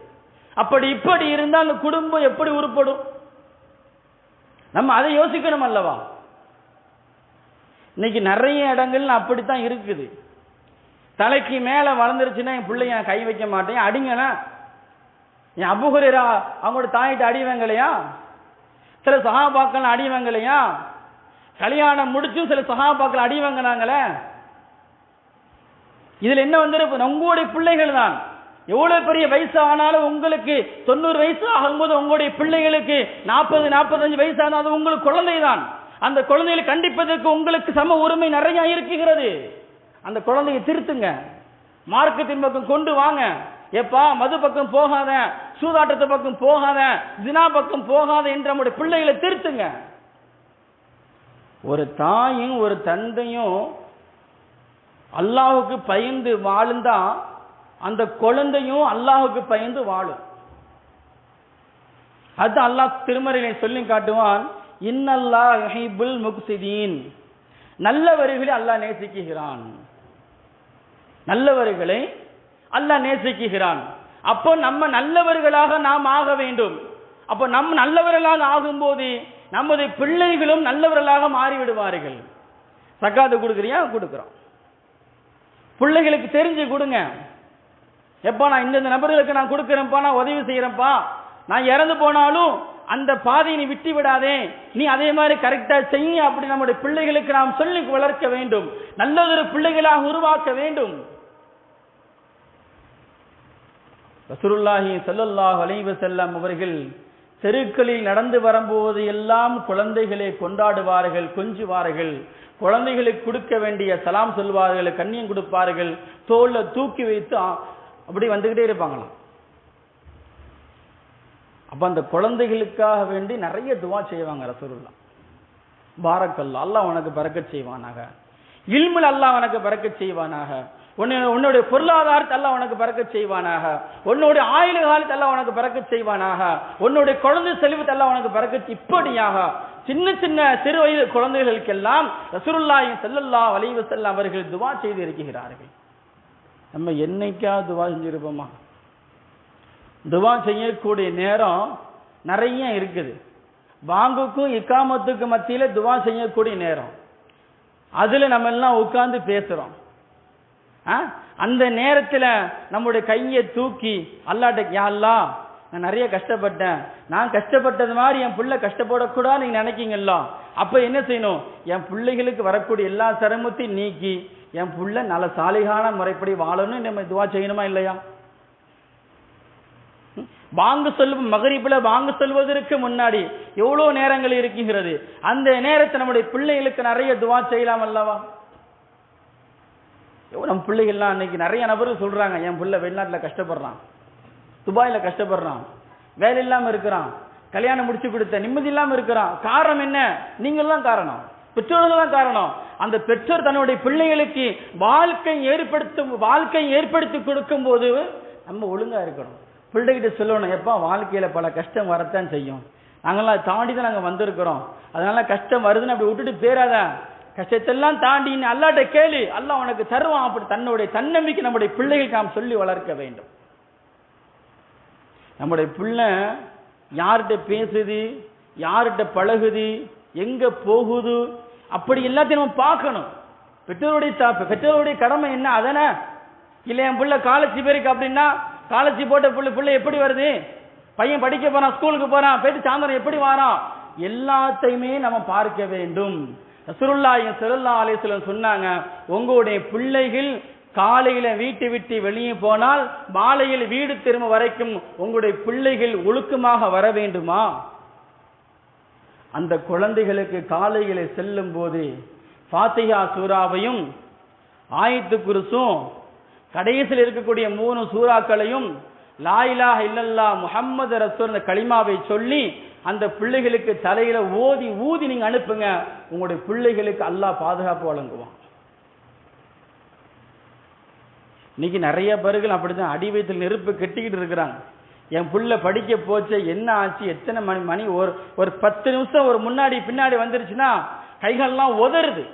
அப்படி இப்படி இருந்தால் அந்த குடும்பம் எப்படி உருப்படும்? நம்ம அதை யோசிக்கணும் அல்லவா? இன்னைக்கு நிறைய இடங்கள்ல அப்படித்தான் இருக்குது. தலைக்கு மேல வளர்ந்துருச்சுன்னா என் பிள்ளைங்க கை வைக்க மாட்டேன், அடிங்கன்னா என் அபூ ஹுரைரா அவங்களோட தாயிட்ட அடி வாங்கலையா? சில சஹாபாக்கள் அடி வாங்கலையா? கல்யாணம் முடிச்சும் சில சஹாபாக்கள் அடி வாங்கினாங்களே. இதுல என்ன வந்துருக்கு? உங்களுடைய பிள்ளைகள் தான். எவ்வளவு பெரிய வயசு ஆனாலும் உங்களுக்கு 90 வயசு ஆகும்போது உங்களுடைய பிள்ளைகளுக்கு 40-45 வயசு ஆனாலும் உங்களுக்கு குழந்தை தான். அந்த குழந்தைகளை கண்டிப்பதற்கு உங்களுக்கு சம உரிமை நிறைய இருக்குகிறது. அந்த குழந்தையை திருத்துங்க, மார்க்கத்தின் பக்கம் கொண்டு வாங்க. எப்பா மது பக்கம் போகாத, சூதாட்டத்து பக்கம் போகாத, ஜினா பக்கம் போகாத என்று நம்முடைய பிள்ளைகளை திருத்துங்க. ஒரு தாயும் ஒரு தந்தையும் அல்லாஹ்வுக்கு பயந்து வாழ்ந்தா அந்த குழந்தையும் அல்லாஹ்வுக்கு பயந்து வாழும். அது அல்லாஹ் திருமறையிலே சொல்லி காட்டுவான், இன்னல்லாஹ் யுஹிப்புல் முக்ஸிதீன், நல்லவர்களை அல்லாஹ் நேசிக்கிறான், நல்லவர்களை அல்லாஹ் நேசிக்கிறான். அப்போ நம்ம நல்லவர்களாக நாம் ஆக வேண்டும். அப்போ நம்ம நல்லவர்களாக ஆகும்போது நமது பிள்ளைகளும் நல்லவர்களாக மாறிவிடுவார்கள். சக்காத்து கொடுக்குறியா? கொடுக்குறோம். பிள்ளைகளுக்கு தெரிஞ்சு கொடுங்க. எப்பா நான் இந்த நபர்களுக்கு நான் கொடுக்குறேன்ப்பா, நான் உதவி செய்யறேன்ப்பா, நான் இறந்து போனாலும் அந்த பாதையை நீ விட்டு விடாதே, நீ அதே மாதிரி கரெக்டா செய்ய, அப்படி நம்முடைய பிள்ளைகளுக்கு நாம் சொல்லி வளர்க்க வேண்டும், நல்லதொரு பிள்ளைகளாக உருவாக்க வேண்டும். ரசூலுல்லாஹி ஸல்லல்லாஹு அலைஹி வஸல்லம் அவர்கள் தெருக்களில் நடந்து வரும்போது எல்லாம் குழந்தைகளை கொண்டாடுவார்கள், கொஞ்சுவார்கள், குழந்தைகளுக்கு கொடுக்க வேண்டிய சலாம் சொல்வார்கள், கண்ணியம் கொடுப்பார்கள், தோல்ல தூக்கி வைத்து அப்படி வந்துகிட்டே இருப்பாங்களாம். அப்ப அந்த குழந்தைகளுக்காக வேண்டி நிறைய துவா செய்வாங்க ரசூலுல்லாஹ். பாரக்கல்லாஹ், அல்லாஹ் உனக்கு பரக்கத் செய்வானாக, இல்முல் அல்லாஹ் உனக்கு பரக்கத் செய்வானாக, உன்னுடைய பொருளாதாரத்தை அல்லாஹ் உனக்கு பரக்கத் செய்வானாக, உன்னுடைய ஆயுள் காலத்தை அல்லாஹ் உனக்கு பரக்கத் செய்வானாக, உன்னுடைய குழந்தை செல்வத்தை அல்லாஹ் உனக்கு பரக்கத். இப்படியாக சின்ன சின்ன சிறு வயது குழந்தைகளுக்கெல்லாம் ரசூலுல்லாஹி ஸல்லல்லாஹு அலைஹி வஸல்லம் அவர்கள் துவா செய்து இருக்கிறார்கள். நம்ம என்னைக்காவது துவா செஞ்சிருப்போமா? துவா செய்யக்கூடிய நேரம் நிறைய இருக்குது. பாங்குக்கும் இக்காமத்துக்கு மத்தியில துவா செய்யக்கூடிய நேரம், அதுல நம்ம எல்லாம் உட்கார்ந்து பேசுறோம். அந்த நேரத்தில் நம்முடைய கையை தூக்கி அல்லாஹ்ட்ட, யா அல்லாஹ் நான் நிறைய கஷ்டப்பட்டேன், நான் கஷ்டப்பட்டது மாதிரி என் பிள்ளை கஷ்டப்படக்கூடாது நீங்க நினைக்கீங்களா? அப்ப என்ன செய்யணும்? என் பிள்ளைகளுக்கு வரக்கூடிய எல்லா சிரமத்தையும் நீக்கி என் பிள்ளை நல்ல சாலிகான முறைப்படி வாழணும் நம்ம துவா செய்யணுமா இல்லையா? வாங்கு சொல்லும் மகரிபில வாங்கு சொல்வதற்கு முன்னாடி எவ்வளவு நேரங்கள் இருக்குகிறது, அந்த நேரத்தை நம்முடைய பிள்ளைகளுக்கு நிறைய துவா செய்யலாம் அல்லவா? நம்ம பிள்ளைகள்லாம் அன்னைக்கு நிறைய நபர்கள் சொல்றாங்க, என் பிள்ளை வெளிநாட்டில் கஷ்டப்படுறான், துபாயில கஷ்டப்படுறான், வேலை இல்லாம இருக்கிறான், கல்யாணம் முடிச்சு கொடுத்த நிம்மதி இல்லாம இருக்கிறான். காரணம் என்ன? நீங்கள் தான் காரணம், பெற்றோர்கள் தான் காரணம். அந்த பெற்றோர் தன்னுடைய பிள்ளைகளுக்கு வாழ்க்கை ஏற்படுத்தி கொடுக்கும் போது நம்ம ஒழுங்கா இருக்கணும். பிள்ளைகிட்ட சொல்லணும், எப்பா வாழ்க்கையில பல கஷ்டம் வரத்தான் செய்யும், நாங்கெல்லாம் தாண்டி தான் நாங்கள் வந்திருக்கிறோம், அதனால கஷ்டம் வருதுன்னு அப்படி விட்டுட்டு போயிடாத, கஷ்டத்தெல்லாம் தாண்டி அல்லாஹ்ட்ட கேளு, அல்லாஹ் உனக்கு தருவான். அப்படி தன்னுடைய தன்னம்பிக்கை நம்முடைய பிள்ளைகளுக்கு நாம் சொல்லி வளர்க்க வேண்டும். நம்முடைய பிள்ளை யார்கிட்ட பேசுது, யார்கிட்ட பழகுது, எங்க போகுது, அப்படி எல்லாத்தையும் நம்ம பார்க்கணும். பெற்றோருடைய கடமை என்ன? அதனை இல்லை என் பிள்ளை காலேஜ் போயிருக்கு அப்படின்னா காலேஜ் போட்ட பிள்ளை எப்படி வருது? பையன் படிக்க போறான், ஸ்கூலுக்கு போறான், போயிட்டு சாயந்தரம் எப்படி வாரான்? எல்லாத்தையுமே நம்ம பார்க்க வேண்டும். ரசூலுல்லாஹி ஸல்லல்லாஹு அலைஹி வஸல்லம் சொன்னாங்க, உங்களுடைய பிள்ளைகள் காலையில வீட்டை விட்டு வெளியே போனால் மாலையில் வீடு திரும்ப வரைக்கும் உங்களுடைய பிள்ளைகள் ஒழுக்கமாக வர வேண்டுமா? அந்த குழந்தைகளுக்கு காலையில செல்லும் போது ஃபாத்திஹா சூராவையும் ஆயத்து குர்ஸும் கடைசியில் இருக்கக்கூடிய 3 சூறாக்களையும் லா இலாஹ இல்லல்லாஹ் முஹம்மது ரசூல் கலிமாவை சொல்லி அந்த பிள்ளைகளுக்கு தலையில ஊதி நீங்க அனுப்புங்க. உங்களுடைய பிள்ளைகளுக்கு அல்லாஹ் பாதுகாப்பு வழங்குவான். இன்னைக்கு நிறைய பேர்கள் அப்படிதான் அடி வயிற்றில் நெருப்பு கட்டிக்கிட்டு இருக்கிறாங்க. என் புள்ள படிக்க போச்சு, என்ன ஆச்சு, எத்தனை மணி ஒரு 10 நிமிஷம் ஒரு முன்னாடி பின்னாடி வந்துருச்சுன்னா கைகள்லாம் உதறுது.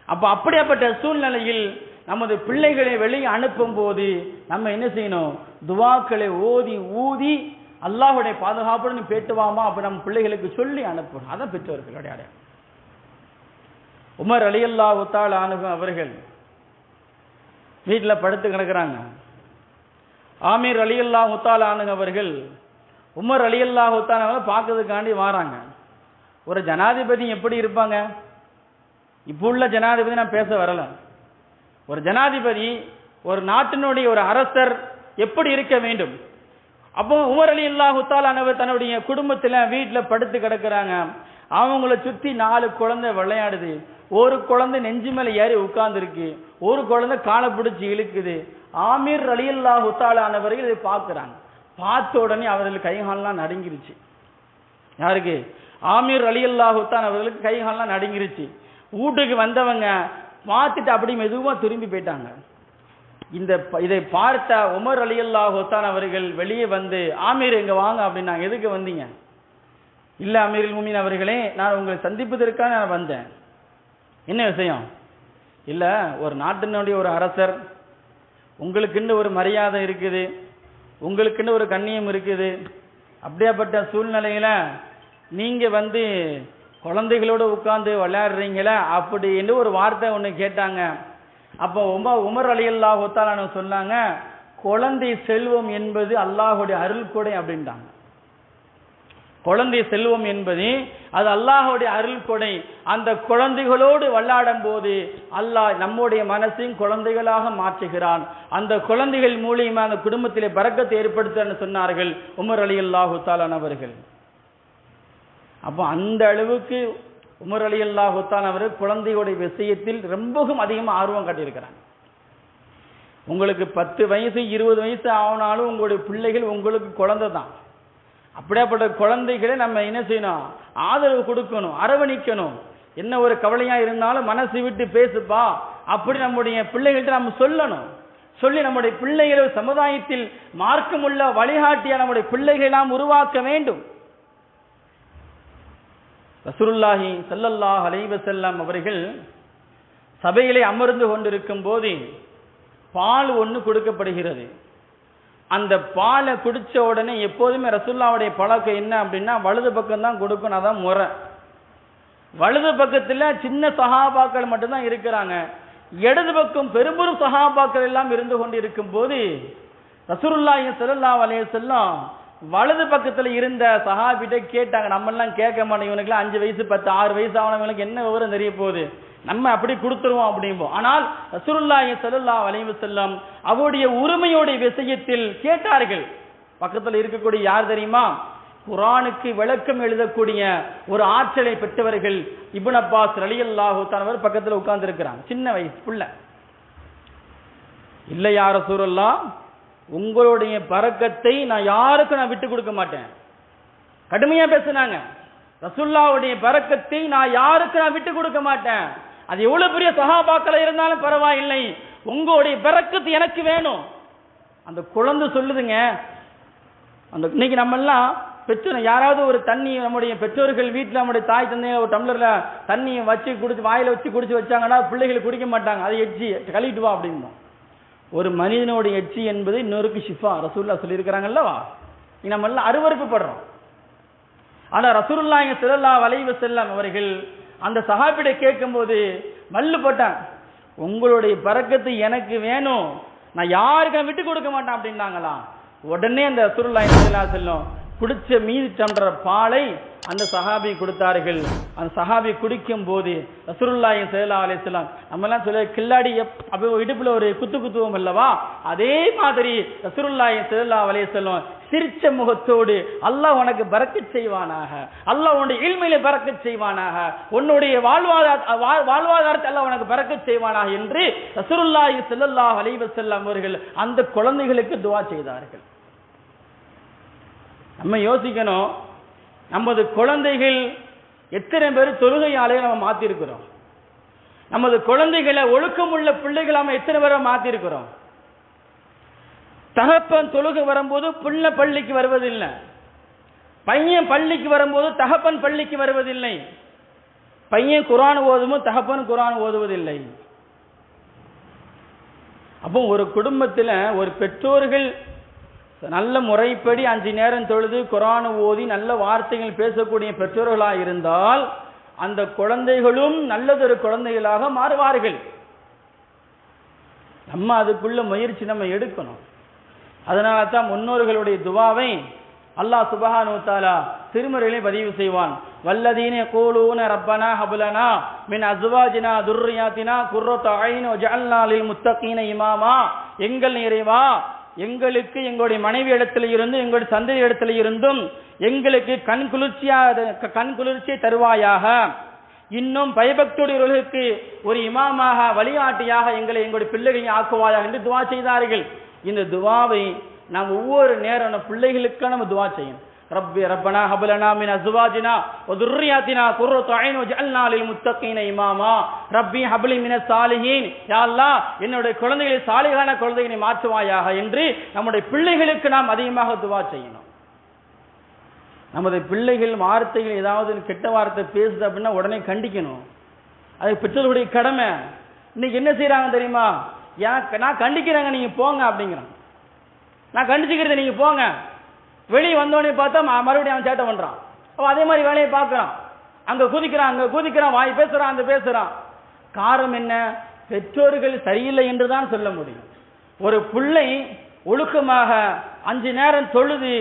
அப்ப அப்படியாப்பட்ட சூழ்நிலையில் நமது பிள்ளைகளை வெளியே அனுப்பும் போது நம்ம என்ன செய்யணும்? துவாக்களை ஊதி அல்லாஹ்வுடைய பாதுகாப்புடன் பேட்டுவாமா அப்ப நம்ம பிள்ளைகளுக்கு சொல்லி அனுப்பணும். அதான் பெற்றோர்களுடைய அடையாளம். உமர் ரலியல்லாஹு தஆலா அன்ஹு அவர்கள் வீட்டில் படுத்து கிடக்கிறாங்க. ஆமீர் ரலியல்லாஹு தஆலா அன்ஹு அவர்கள் உமர் ரலியல்லாஹு தஆலா பார்க்கறதுக்காண்டி வராங்க. ஒரு ஜனாதிபதி எப்படி இருப்பாங்க? இப்போ உள்ள ஜனாதிபதி நான் பேச வரல. ஒரு ஜனாதிபதி, ஒரு நாட்டினுடைய ஒரு அரசர் எப்படி இருக்க வேண்டும்? அப்போ உமர் ரலியல்லாஹு தஆலா அன்ஹு தன்னுடைய குடும்பத்தில் வீட்டில் படுத்து கிடக்கிறாங்க. அவங்கள சுற்றி 4 குழந்தை விளையாடுது. ஒரு குழந்தை நெஞ்சு மேல ஏறி உட்கார்ந்து இருக்கு, ஒரு குழந்தை காலை பிடிச்சி இழுக்குது. ஆமீர் ரலியல்லாஹு தஆலா அன்ஹு இதை பார்க்கிறாங்க. பார்த்த உடனே அவர்களுக்கு கைகாலெல்லாம் நடுங்கிருச்சு. யாருக்கு? ஆமீர் ரலியல்லாஹு தஆலா அவர்களுக்கு கைகாலெல்லாம் நடுங்கிருச்சு. வீட்டுக்கு வந்தவங்க பார்த்துட்டு அப்படி மெதுவா திரும்பி போயிட்டாங்க. இதை பார்த்த உமர் ரலியல்லாஹு தஆலா அவர்கள் வெளியே வந்து, ஆமீர் எங்க வாங்க அப்படின்னாங்க. எதுக்கு வந்தீங்க? இல்ல அமீருல் முஃமினீன் அவர்களே, நான் உங்களை சந்திப்பதற்காக நான் வந்தேன். என்ன விஷயம்? இல்ல, ஒரு நாட்டினுடைய ஒரு அரசர், உங்களுக்குன்னு ஒரு மரியாதை இருக்குது, உங்களுக்குன்னு ஒரு கண்ணியம் இருக்குது. அப்படியாப்பட்ட சூழ்நிலையில நீங்க வந்து குழந்தைகளோடு உட்கார்ந்து விளையாடுறீங்களா அப்படி என்று ஒரு வார்த்தை ஒன்று கேட்டாங்க. அப்போ உமர் ரலியல்லாஹு தஆலா சொன்னாங்க, குழந்தை செல்வம் என்பது அல்லாஹ்வுடைய அருள் கொடை அப்படின்றாங்க. குழந்தை செல்வம் என்பது அது அல்லாஹ்வுடைய அருள் கொடை. அந்த குழந்தைகளோடு விளையாடும் போது அல்லாஹ் நம்முடைய மனசையும் குழந்தைகளாக மாற்றுகிறான். அந்த குழந்தைகள் மூலியமா அந்த குடும்பத்திலே பரக்கத்தை ஏற்படுத்த சொன்னார்கள் உமர் ரலியல்லாஹு தஆலா அவர்கள். அப்போ அந்த அளவுக்கு உமர் ரலியல்லாஹு தஆலா அவர்கள் குழந்தைகளுடைய விஷயத்தில் ரொம்பவும் அதிகமாக ஆர்வம் காட்டியிருக்கிறாங்க. உங்களுக்கு 10 வயசு 20 வயசு ஆனாலும் உங்களுடைய பிள்ளைகள் உங்களுக்கு குழந்தை தான். அப்படியாப்பட்ட குழந்தைகளை நம்ம என்ன செய்யணும்? ஆதரவு கொடுக்கணும், அரவணிக்கணும். என்ன ஒரு கவலையா இருந்தாலும் மனசு விட்டு பேசுப்பா அப்படி நம்முடைய பிள்ளைகள்கிட்ட நம்ம சொல்லணும். சொல்லி நம்முடைய பிள்ளைகளை சமுதாயத்தில் மார்க்கமுள்ள வழிகாட்டிய நம்முடைய பிள்ளைகளை நாம் உருவாக்க வேண்டும். ரசூலுல்லாஹி ஸல்லல்லாஹு அலைஹி வஸல்லம் அவர்கள் சபையிலே அமர்ந்து கொண்டிருக்கும் போது பால் ஒன்று கொடுக்கப்படுகிறது. அந்த பாலை குடிச்ச உடனே எப்போதுமே ரசூலுல்லாஹ்வுடைய பழக்கம் என்ன அப்படின்னா வலது பக்கம் தான் கொடுக்கணும், அதான் முறை. வலது பக்கத்தில் சின்ன சஹாபாக்கள் மட்டும்தான் இருக்கிறாங்க. இடது பக்கம் பெரும்பெரும் சஹாபாக்கள் எல்லாம் இருந்து கொண்டு இருக்கும் போது ரசூலுல்லாஹி ஸல்லல்லாஹு அலைஹி வஸல்லம் வலது பக்கத்தில் இருந்த சஹாபிட்ட கேட்டாங்க. நம்ம எல்லாம் கேட்க மாட்டோம், இவனுக்குலாம் 5 வயசு 10 6 வயசு ஆனவங்களுக்கு என்ன விவரம் தெரிய போகுது, நம்ம அப்படி கொடுத்துருவோம் அப்படிம்போம். ஆனால் ரசூலுல்லாஹி ஸல்லல்லாஹு அலைஹி வஸல்லம் அவருடைய உரிமையோடைய விஷயத்தில் கேட்டார்கள். பக்கத்தில் இருக்கக்கூடிய யார் தெரியுமா? குர்ஆனுக்கு விளக்கம் எழுதக்கூடிய ஒரு ஆற்றலை பெற்றவர்கள் இப்னு அப்பாஸ் ரலியல்லாஹு தஆலா பக்கத்தில் உட்கார்ந்து இருக்கிறாங்க. சின்ன வயசு புள்ள. இல்லை யா ரசூலல்லாஹ், உங்களுடைய பரக்கத்தை நான் யாருக்கும் நான் விட்டு கொடுக்க மாட்டேன். கடுமையா பேசினாங்க. ரசூலுல்லாஹ்வுடைய பரக்கத்தை நான் யாருக்கும் நான் விட்டு கொடுக்க மாட்டேன். அது எவ்வளவு பெரிய சஹாபாக்களா இருந்தாலும் பரவாயில்லை, உங்களுடைய பரக்கத்து எனக்கு வேணும். அந்த குழந்தை சொல்லுதுங்க. அந்த இன்னைக்கு நம்ம எல்லாம் பெற்றோர் யாராவது ஒரு தண்ணி நம்முடைய பெற்றோர்கள் வீட்டில் நம்முடைய தாய் தந்தைய ஒரு டம்ளர்ல தண்ணியை வச்சு குடிச்சு வாயில வச்சு குடிச்சு வச்சாங்கன்னா பிள்ளைகள் குடிக்க மாட்டாங்க. அதை எச்சி கழுவிட்டு வா அப்படின்போம். ஒரு மனிதனுடைய எச்சி என்பது இன்னொருக்கு ஷிஃபா ரசூலுல்லாஹ் சொல்லியிருக்கிறாங்கல்லவா. நம்ம எல்லாம் அருவருப்பு படுறோம். ஆனா ரசூலுல்லாஹி ஸல்லல்லாஹு அலைஹி வஸல்லம் அவர்கள் அந்த சஹாபியை கேட்கும்போது மல்லு போட்டான். உங்களுடைய பரக்கத்து எனக்கு வேணும், நான் யாருக்கும் விட்டு கொடுக்க மாட்டேன் அப்படின்னாங்களாம். உடனே அந்த ரசூலுல்லாஹி ஸல்லல்லாஹு அலைஹி வஸல்லம் குடிச்ச மீதி டம்ளர் பாலை அந்த சஹாபி கொடுத்தார்கள். அந்த சஹாபி குடிக்கும் போது ரசூலுல்லாஹி ஸல்லல்லாஹு அலைஹி வஸல்லம் நம்மெல்லாம் சொல்ல கில்லாடி இடுப்புல ஒரு குத்துவோம் அல்லவா, அதே மாதிரி ரசூலுல்லாஹி ஸல்லல்லாஹு அலைஹி வஸல்லம் சிரிச்ச முகத்தோடு அல்லாஹ் உனக்கு பரக்கத் செய்வானாக, அல்லாஹ் உன்னுடைய இல்மிலே பரக்கத் செய்வானாக, உன்னுடைய வாழ்வாதாரத்தை அல்லாஹ் உனக்கு பரக்கத் செய்வானாக என்று ரசூலுல்லாஹி ஸல்லல்லாஹு அலைஹி வஸல்லம் அவர்கள் அந்த குழந்தைகளுக்கு துஆ செய்தார்கள். நம்ம யோசிக்கணும், நமது குழந்தைகள் எத்தனை பேர் தொழுகையாலே நம்ம மாத்திருக்கிறோம், நமது குழந்தைகளை ஒழுக்கமுள்ள பிள்ளைகள் நம்ம எத்தனை பேரை மாத்திருக்கிறோம். தகப்பன் தொழுகை வரும்போது பிள்ளை பள்ளிக்கு வருவதில்லை, பையன் பள்ளிக்கு வரும்போது தகப்பன் பள்ளிக்கு வருவதில்லை, பையன் குர்ஆன் ஓதுமோ தகப்பன் குர்ஆன் ஓதுவதில்லை. அப்போ ஒரு குடும்பத்தில் ஒரு பெற்றோர்கள் நல்ல முறைப்படி 5 நேரம் தொழுது குர்ஆன் ஓதி நல்ல வார்த்தைகள் பேசக்கூடிய பெற்றோர்களாக இருந்தால் அந்த குழந்தைகளும் நல்லதொரு குழந்தைகளாக மாறுவார்கள். நம்ம அதுக்குள்ள முயற்சி நம்ம எடுக்கணும். அதனால தான் முன்னோர்களுடைய துவாவை அல்லாஹ் சுப்ஹானஹு வ தஆலா திருமறையிலே பதிவு செய்வான். வல்லதீன யகூலூன ரப்பனா ஹப்லனா மின் அஸ்வாஜினா துர்ரியாத்தினா குர்ரத அய்ன் வஜஅல்னா லில் முத்தகீன இமாமா. எங்கள் இறைவா, எங்களுக்கு எங்களுடைய மனைவி இடத்துல இருந்து எங்களுடைய சந்ததி இடத்துல இருந்தும் எங்களுக்கு கண் குளிர்ச்சியை தருவாயாக, இன்னும் பயபக்தியுடையவர்களுக்கு ஒரு இமாமாக வழிகாட்டியாக எங்களுடைய பிள்ளைகளை ஆக்குவாயாக என்று துவா செய்தார்கள். இந்த துவாவை நாம் ஒவ்வொரு நேரம் பிள்ளைகளுக்கு நம்ம துவா செய்யணும். ரப்பி ரப்பனா ஹப்லனா மின் அஸ்வாஜினா வ துர்ரியாத்தினா குர்ரத அய்ன் வஜஅல்னா லில் முத்தகீன இமாமா. ரப்பி ஹப்லி மினஸ் சாலிஹீன். யா அல்லாஹ், என்னுடைய குழந்தைகளை சாலிஹான குழந்தைகளை மாற்றுவாயாக என்று நம்முடைய பிள்ளைகளுக்கு நாம் அதிகமாக துவா செய்யணும். நமது பிள்ளைகள் வார்த்தைகள் ஏதாவது கெட்ட வார்த்தை பேசுது அப்படின்னா உடனே கண்டிக்கணும். அது பெற்றோர்களுடைய கடமை. இன்னைக்கு என்ன செய்யறாங்க தெரியுமா, நான் கண்டிக்கிறேங்க நீங்க போங்க அப்படிங்கிறான், நான் கண்டிச்சுக்கிறது நீங்க போங்க. வெளியே வந்தோடனே பார்த்தா மறுபடியும் அவன் சேட்டை பண்றான். அதே மாதிரி வேலையை பார்க்கறான், அங்க குதிக்கிறான் அங்க குதிக்கிறான், வாய் பேசுறான் அந்த பேசுறான். காரணம் என்ன? பெற்றோர்கள் சரியில்லை என்றுதான் சொல்ல முடியும். ஒரு பிள்ளை ஒழுக்கமாக 5 நேரம் தொழுது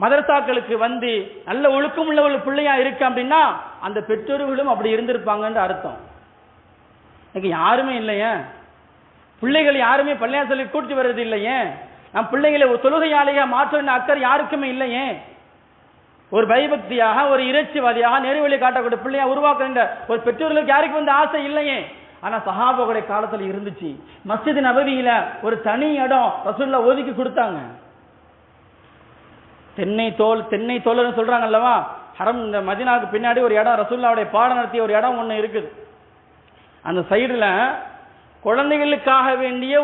மதரசாக்களுக்கு வந்து நல்ல ஒழுக்கம் உள்ள ஒரு பிள்ளையா இருக்கு அப்படின்னா அந்த பெற்றோர்களும் அப்படி இருந்திருப்பாங்கன்னு அர்த்தம். இன்னைக்கு யாருமே இல்லையே, பிள்ளைகள் யாருமே பள்ளியாசலுக்கு கூட்டி வர்றது இல்லையே, நம் பிள்ளைகளை ஒரு தொழுகையாளியா மாற்ற அக்கறை யாருக்குமே இல்லையே. ஒரு பயபக்தியாக ஒரு இறைச்சிவாதியாக நேர்வழி காட்டக்கூடிய பிள்ளையா உருவாக்குகின்ற ஒரு பெற்றோர்களுக்கு யாருக்கு வந்து ஆசை இல்லையே. ஆனா சஹாபாவுடைய காலத்துல இருந்துச்சு. மஸ்ஜித் நபவியில ஒரு தனி இடம் ரசூலுல்லாஹ் ஒதுக்கி கொடுத்தாங்க. தென்னை தோல்னு சொல்றாங்க அல்லவா, ஹரம் இந்த மதீனாவுக்கு பின்னாடி ஒரு இடம் ரசூலுல்லாஹ்வுடைய பாடம் நடத்திய ஒரு இடம் ஒண்ணு இருக்குது. அந்த சைடுல குழந்தைகளுக்காக வேண்டிய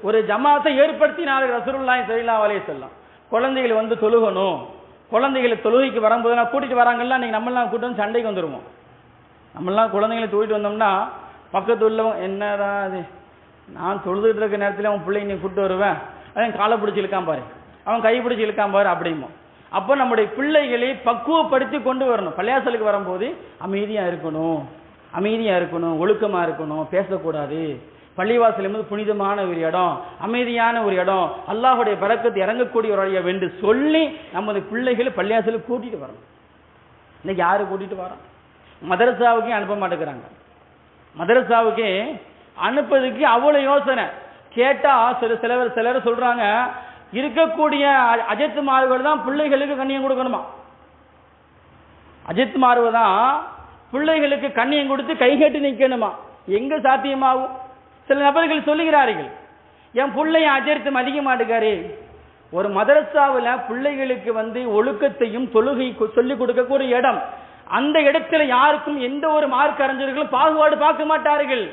ஒரு ஜமாத்தை ஏற்படுத்தினார்கள் ரசூலுல்லாஹி ஸல்லல்லாஹு அலைஹி வஸல்லம். குழந்தைகள் வந்து தொழுகணும், குழந்தைகளை தொழுகைக்கு வரும்போது நான் கூட்டிட்டு வராங்கல்ல, நீங்க நம்மளாம் கூட்டு வந்து சண்டைக்கு வந்துருவோம். நம்மளாம் குழந்தைகளை தூக்கிட்டு வந்தோம்னா பக்கத்து உள்ளவன் என்னடா அது, நான் தொழுதுட்டு இருக்க நேரத்தில் அவன் பிள்ளைங்க நீ கூப்பிட்டு வருவேன், அவன் காலை பிடிச்சி இழுக்கான் பாரு, அவன் கை பிடிச்சி இழுக்கான் பாரு அப்படிமோ. அப்போ நம்முடைய பிள்ளைகளை பக்குவப்படுத்தி கொண்டு வரணும். பள்ளியாசலுக்கு வரும்போது அமைதியா இருக்கணும், ஒழுக்கமா இருக்கணும், பேசக்கூடாது. பள்ளிவாசல் என்பது புனிதமான ஒரு இடம், அமைதியான ஒரு இடம், அல்லாஹுடைய பரக்கத்து இறங்கக்கூடிய ஒரு இடம் என்று சொல்லி நமது பிள்ளைகளை பள்ளிவாசலுக்கு கூட்டிட்டு வரணும். இன்னைக்கு யாரு கூட்டிட்டு வரோம்? மதரசாவுக்கே அனுப்ப மாட்டேங்கிறாங்க. மதரசாவுக்கே அனுப்பதுக்கு அவ்வளவு யோசனை கேட்டா சிலர் சொல்றாங்க, இருக்கக்கூடிய அஜித் மாறுகள் தான் பிள்ளைகளுக்கு கண்ணியம் கொடுக்கணுமா, அஜித் மாறுவதான் பிள்ளைகளுக்கு கண்ணியம் கொடுத்து கைகட்டி நிற்கணுமா? எங்க சாத்தியமாகும்? சில நபர்கள் சொல்லுகிறார்கள், என் பிள்ளைய அஜர்த்து மதிக்க மாட்டேங்காரு. ஒரு மதரசாவில் பிள்ளைகளுக்கு வந்து ஒழுக்கத்தையும் தொழுகை சொல்லிக் கொடுக்கக்கூடிய இடம், அந்த இடத்துல யாருக்கும் எந்த ஒரு மார்க் அறிஞர்களும் பாகுபாடு பார்க்க மாட்டார்கள்.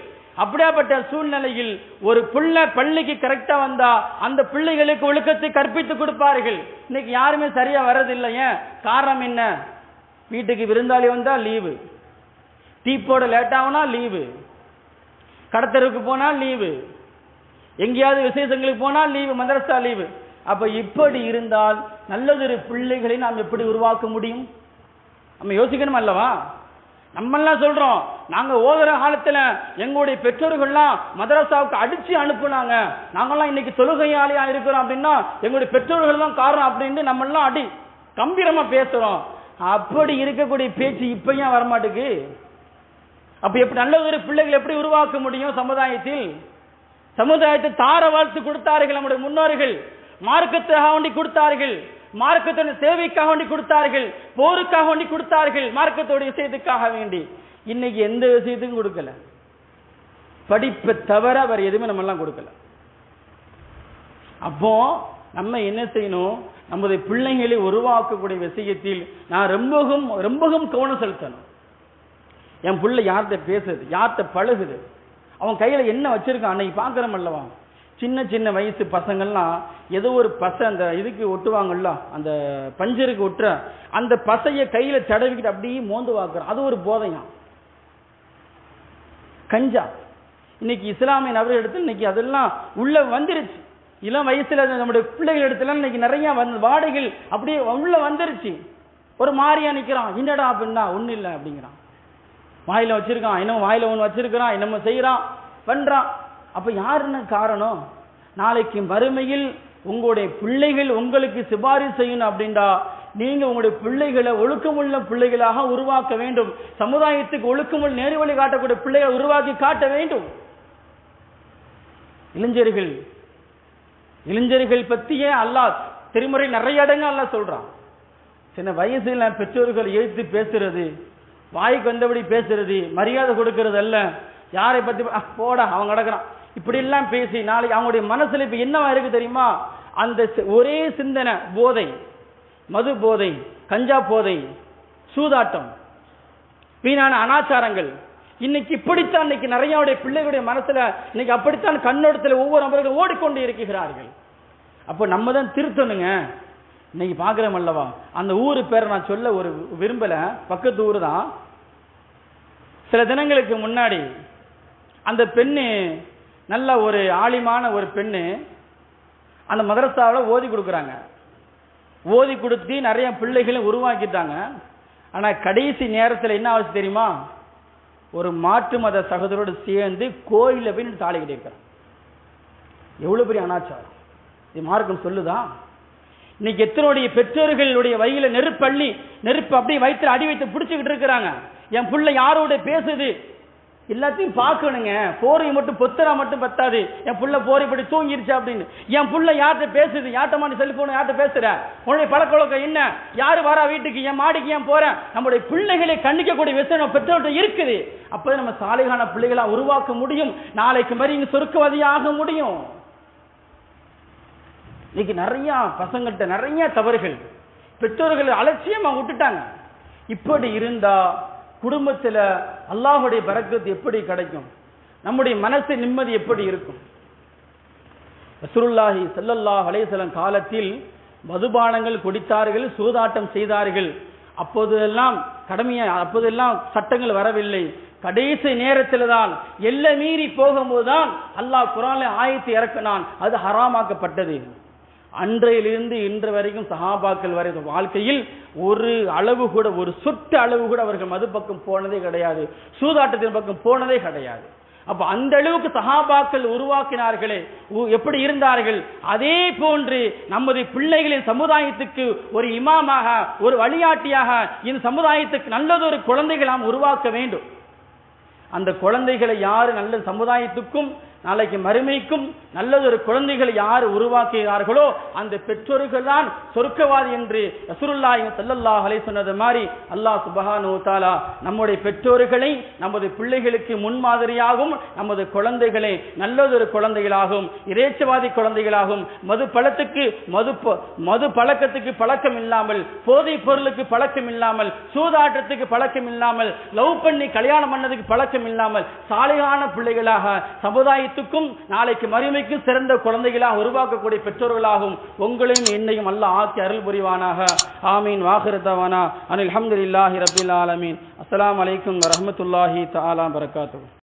அப்படியாப்பட்ட சூழ்நிலையில் ஒரு பிள்ளை பள்ளிக்கு கரெக்டா வந்தா அந்த பிள்ளைகளுக்கு ஒழுக்கத்தை கற்பித்து கொடுப்பார்கள். இன்னைக்கு யாருமே சரியா வர்றதில்லையே. காரணம் என்ன? வீட்டுக்கு விருந்தாளி வந்தா லீவு, டீ போட லேட்டாகுனா லீவு, கடத்தருக்கு போனால் லீவு, எங்கேயாவது விசேஷங்களுக்கு போனால் லீவு, மதரசா லீவு. அப்ப இப்படி இருந்தால் நல்லதொரு பிள்ளைகளை நாம் எப்படி உருவாக்க முடியும்? நம்ம யோசிக்கணும் அல்லவா? நம்மெல்லாம் சொல்றோம், நாங்க ஓதுற காலத்துல எங்களுடைய பெற்றோர்கள்லாம் மதரசாவுக்கு அடிச்சு அனுப்புனாங்க, நாங்கெல்லாம் இன்னைக்கு தொழுகையாளியா இருக்கிறோம் அப்படின்னா எங்களுடைய பெற்றோர்கள் தான் காரணம் அப்படின்னு நம்ம எல்லாம் அடி கம்பீரமா பேசுறோம். அப்படி இருக்கக்கூடிய பேச்சு இப்ப ஏன் வரமாட்டுக்கு? அப்ப எப்படி நல்ல ஒரு பிள்ளைகள் எப்படி உருவாக்க முடியும் சமுதாயத்தில்? சமுதாயத்தை தார வாழ்த்து கொடுத்தார்கள் நம்முடைய முன்னோர்கள், மார்க்கத்துக்காக வேண்டி கொடுத்தார்கள், மார்க்கத்தோட சேவைக்காக வேண்டி கொடுத்தார்கள், போருக்காக வேண்டி கொடுத்தார்கள், மார்க்கத்தோட விஷயத்துக்காக வேண்டி. இன்னைக்கு எந்த விஷயத்துக்கும் கொடுக்கல, படிப்பை தவிர வேற எதுவுமே நம்ம எல்லாம் கொடுக்கல. அப்போ நம்ம என்ன செய்யணும்? நம்முடைய பிள்ளைகளை உருவாக்கக்கூடிய விஷயத்தில் நான் ரொம்பவும் கவனம் செலுத்தணும். என் பிள்ளை யார்கிட்ட பேசுது, யார்கிட்ட பழகுது, அவன் கையில என்ன வச்சிருக்கான். அன்னைக்கு பாக்குறோம் அல்லவா, சின்ன சின்ன வயசு பசங்கள்லாம் ஏதோ ஒரு பசை அந்த இதுக்கு ஒட்டுவாங்கல்ல, அந்த பஞ்சருக்கு ஒட்டுற அந்த பசைய கையில தடவிக்கிட்டு அப்படியே மோந்து வாக்குறான். அது ஒரு போதையா கஞ்சா. இன்னைக்கு இஸ்லாமிய நபர் எடுத்து இன்னைக்கு அதெல்லாம் உள்ள வந்துருச்சு. இளம் வயசுல நம்முடைய பிள்ளைகள் இடத்துல இன்னைக்கு நிறைய வாடைகள் அப்படியே உள்ள வந்துருச்சு. ஒரு மாறியா நிக்கிறான், என்னடா அப்படின்னா ஒண்ணு இல்லை அப்படிங்கிறான். வாயில வச்சிருக்கான், இன்னும் வாயில ஒண்ணு வச்சிருக்கிறான், என்னமோ செய்யறான் பண்றான். அப்ப யாருன்னு காரணம்? நாளைக்கு வறுமையில் உங்களுடைய பிள்ளைகள் உங்களுக்கு சிபாரிசு செய்யணும் அப்படின்டா நீங்க உங்களுடைய பிள்ளைகளை ஒழுக்கமுள்ள பிள்ளைகளாக உருவாக்க வேண்டும். சமுதாயத்துக்கு ஒழுக்கமுள்ள நேர்வழி காட்டக்கூடிய பிள்ளைகளை உருவாக்கி காட்ட வேண்டும். இளைஞர்கள் பத்தியே அல்லாஹ் திருமுறை நிறைய இடங்க அல்லாஹ் சொல்றான். சின்ன வயசுல பெற்றோர்கள் எழுத்து பேசுறது, வாய்க்கு வந்தபடி பேசுறது, மரியாதை கொடுக்கிறது அல்ல. யாரை பத்தி போடா அவன் கிடக்குறான் இப்படி எல்லாம் பேசி நாளைக்கு அவங்களுடைய மனசுல இப்ப என்னவா இருக்கு தெரியுமா? அந்த ஒரே சிந்தனை போதை, மது போதை, கஞ்சா போதை, சூதாட்டம், வீணான அனாச்சாரங்கள். இன்னைக்கு இப்படித்தான் இன்னைக்கு நிறைய பிள்ளைகளுடைய மனசுல இன்னைக்கு அப்படித்தான் கண்ணோட்டத்தில் ஒவ்வொரு நபர்கள் ஓடிக்கொண்டு இருக்கிறார்கள். அப்போ நம்ம தான் திருத்தணுங்க. இன்னைக்கு பாக்குறோம் அல்லவா, அந்த ஊரு பேரை நான் சொல்ல ஒரு விரும்பல, பக்கத்து ஊரு தான். சில தினங்களுக்கு முன்னாடி அந்த பெண்ணு நல்ல ஒரு ஆலிமான ஒரு பெண்ணு அந்த மதரசாவில் ஓதி கொடுக்குறாங்க. ஓதி கொடுத்து நிறைய பிள்ளைகளை உருவாக்கிட்டாங்க. ஆனா கடைசி நேரத்தில் என்ன ஆச்சு தெரியுமா? ஒரு மாற்று மத சகோதரோடு சேர்ந்து கோயில போய் தாலி கட்டியிருக்கிறாங்க. எவ்வளவு பெரிய அனாச்சாரம் இது மார்க்கம் சொல்லுதா? இன்னைக்கு எத்தனுடைய பெற்றோர்களுடைய வயில நெருப்பு அப்படியே வயிற்றுல அடி வைத்து பிடிச்சுக்கிட்டு இருக்கிறாங்க. என் பிள்ளை யாரோட பேசுது எல்லாத்தையும் பார்க்கணுங்க. போரை மட்டும் பொத்தரா மட்டும் பத்தாது. என் புள்ள போரைப்படி தூங்கிருச்சு அப்படின்னு. என் புள்ள யார்கிட்ட பேசுது, யார்கிட்ட நீ செல்போன் யார்கிட்ட பேசுற, உன்னுடைய பழக்கவழக்கம் என்ன, யாரு வரா வீட்டுக்கு, என் மாடிக்கு ஏன் போற, நம்முடைய பிள்ளைகளை கண்டிக்கக்கூடிய விஷயம் நம்ம பெற்றோர்கிட்ட இருக்குது. அப்பதான் நம்ம சாலைகான பிள்ளைகளா உருவாக்க முடியும். நாளைக்கு மாதிரி இங்க சொர்க்கவாதியாக முடியும். இன்னைக்கு நிறைய பசங்கள்கிட்ட நிறைய தவறுகள், பெற்றோர்கள் அலட்சியமா விட்டுட்டாங்க. இப்படி இருந்தா குடும்பத்தில் அல்லாஹ்வுடைய பரக்கத் எப்படி கிடைக்கும்? நம்முடைய மனசு நிம்மதி எப்படி இருக்கும்? ரசூலுல்லாஹி ஸல்லல்லாஹு அலைஹி வஸல்லம் காலத்தில் மதுபானங்கள் குடித்தார்கள், சூதாட்டம் செய்தார்கள். அப்போதெல்லாம் சட்டங்கள் வரவில்லை. கடைசி நேரத்தில் தான் எல்லை மீறி போகும்போதுதான் அல்லாஹ் குர்ஆனில் ஆயத்தை இறக்கினான், அது ஹராமாக்கப்பட்டது. அன்றையிலிருந்து இன்று வரைக்கும் சஹாபாக்கள் வரை வாழ்க்கையில் ஒரு அளவு கூட, ஒரு சொட்டு அளவு கூட அவர்கள் மது பக்கம் போனதே கிடையாது, சூதாட்டத்தின் பக்கம் போனதே கிடையாது. அப்ப அந்த அளவுக்கு சஹாபாக்கள் உருவாக்கினார்களே, எப்படி இருந்தார்கள், அதே போன்று நமது பிள்ளைகளின் சமுதாயத்துக்கு ஒரு இமாமாக, ஒரு வழிகாட்டியாக இந்த சமுதாயத்துக்கு நல்லதொரு குழந்தைகள் நாம் உருவாக்க வேண்டும். அந்த குழந்தைகளை யாரு நல்ல சமுதாயத்துக்கும் நாளைக்கு மறுமைக்கும் நல்லதொரு குழந்தைகளை யார் உருவாக்குகிறார்களோ அந்த பெற்றோர்கள் தான் சொர்க்கவாதி என்று ரசூலுல்லாஹி ஸல்லல்லாஹு அலைஹி சொன்னது மாதிரி அல்லாஹ் சுப்ஹானஹு வ தஆலா நம்முடைய பெற்றோர்களை நமது பிள்ளைகளுக்கு முன்மாதிரியாகவும் நமது குழந்தைகளை நல்லதொரு குழந்தைகளாகவும் இறைச்சவாதி குழந்தைகளாகவும் மது பழக்கத்துக்கு பழக்கம் இல்லாமல், போதை பொருளுக்கு பழக்கம் இல்லாமல், சூதாட்டத்துக்கு பழக்கம் இல்லாமல், லவ் பண்ணி கல்யாணம் பண்ணதுக்கு பழக்கம் இல்லாமல் சாலிகான பிள்ளைகளாக சமுதாய நாளைக்கு மறுமைக்கும் சிறந்த குழந்தைகளாக உருவாக்கக்கூடிய பெற்றோர்களாகவும் உங்களையும் என்னையும் அல்லாஹ் ஆக்கி அருள் புரிவானாக. ஆமீன். வாஹிரு தவானா அனில் ஹம்துலில்லாஹி ரப்பில் ஆலமீன். அஸ்ஸலாமு அலைக்கும் வரஹ்மத்துல்லாஹி தஆலா பரக்காத்துஹு.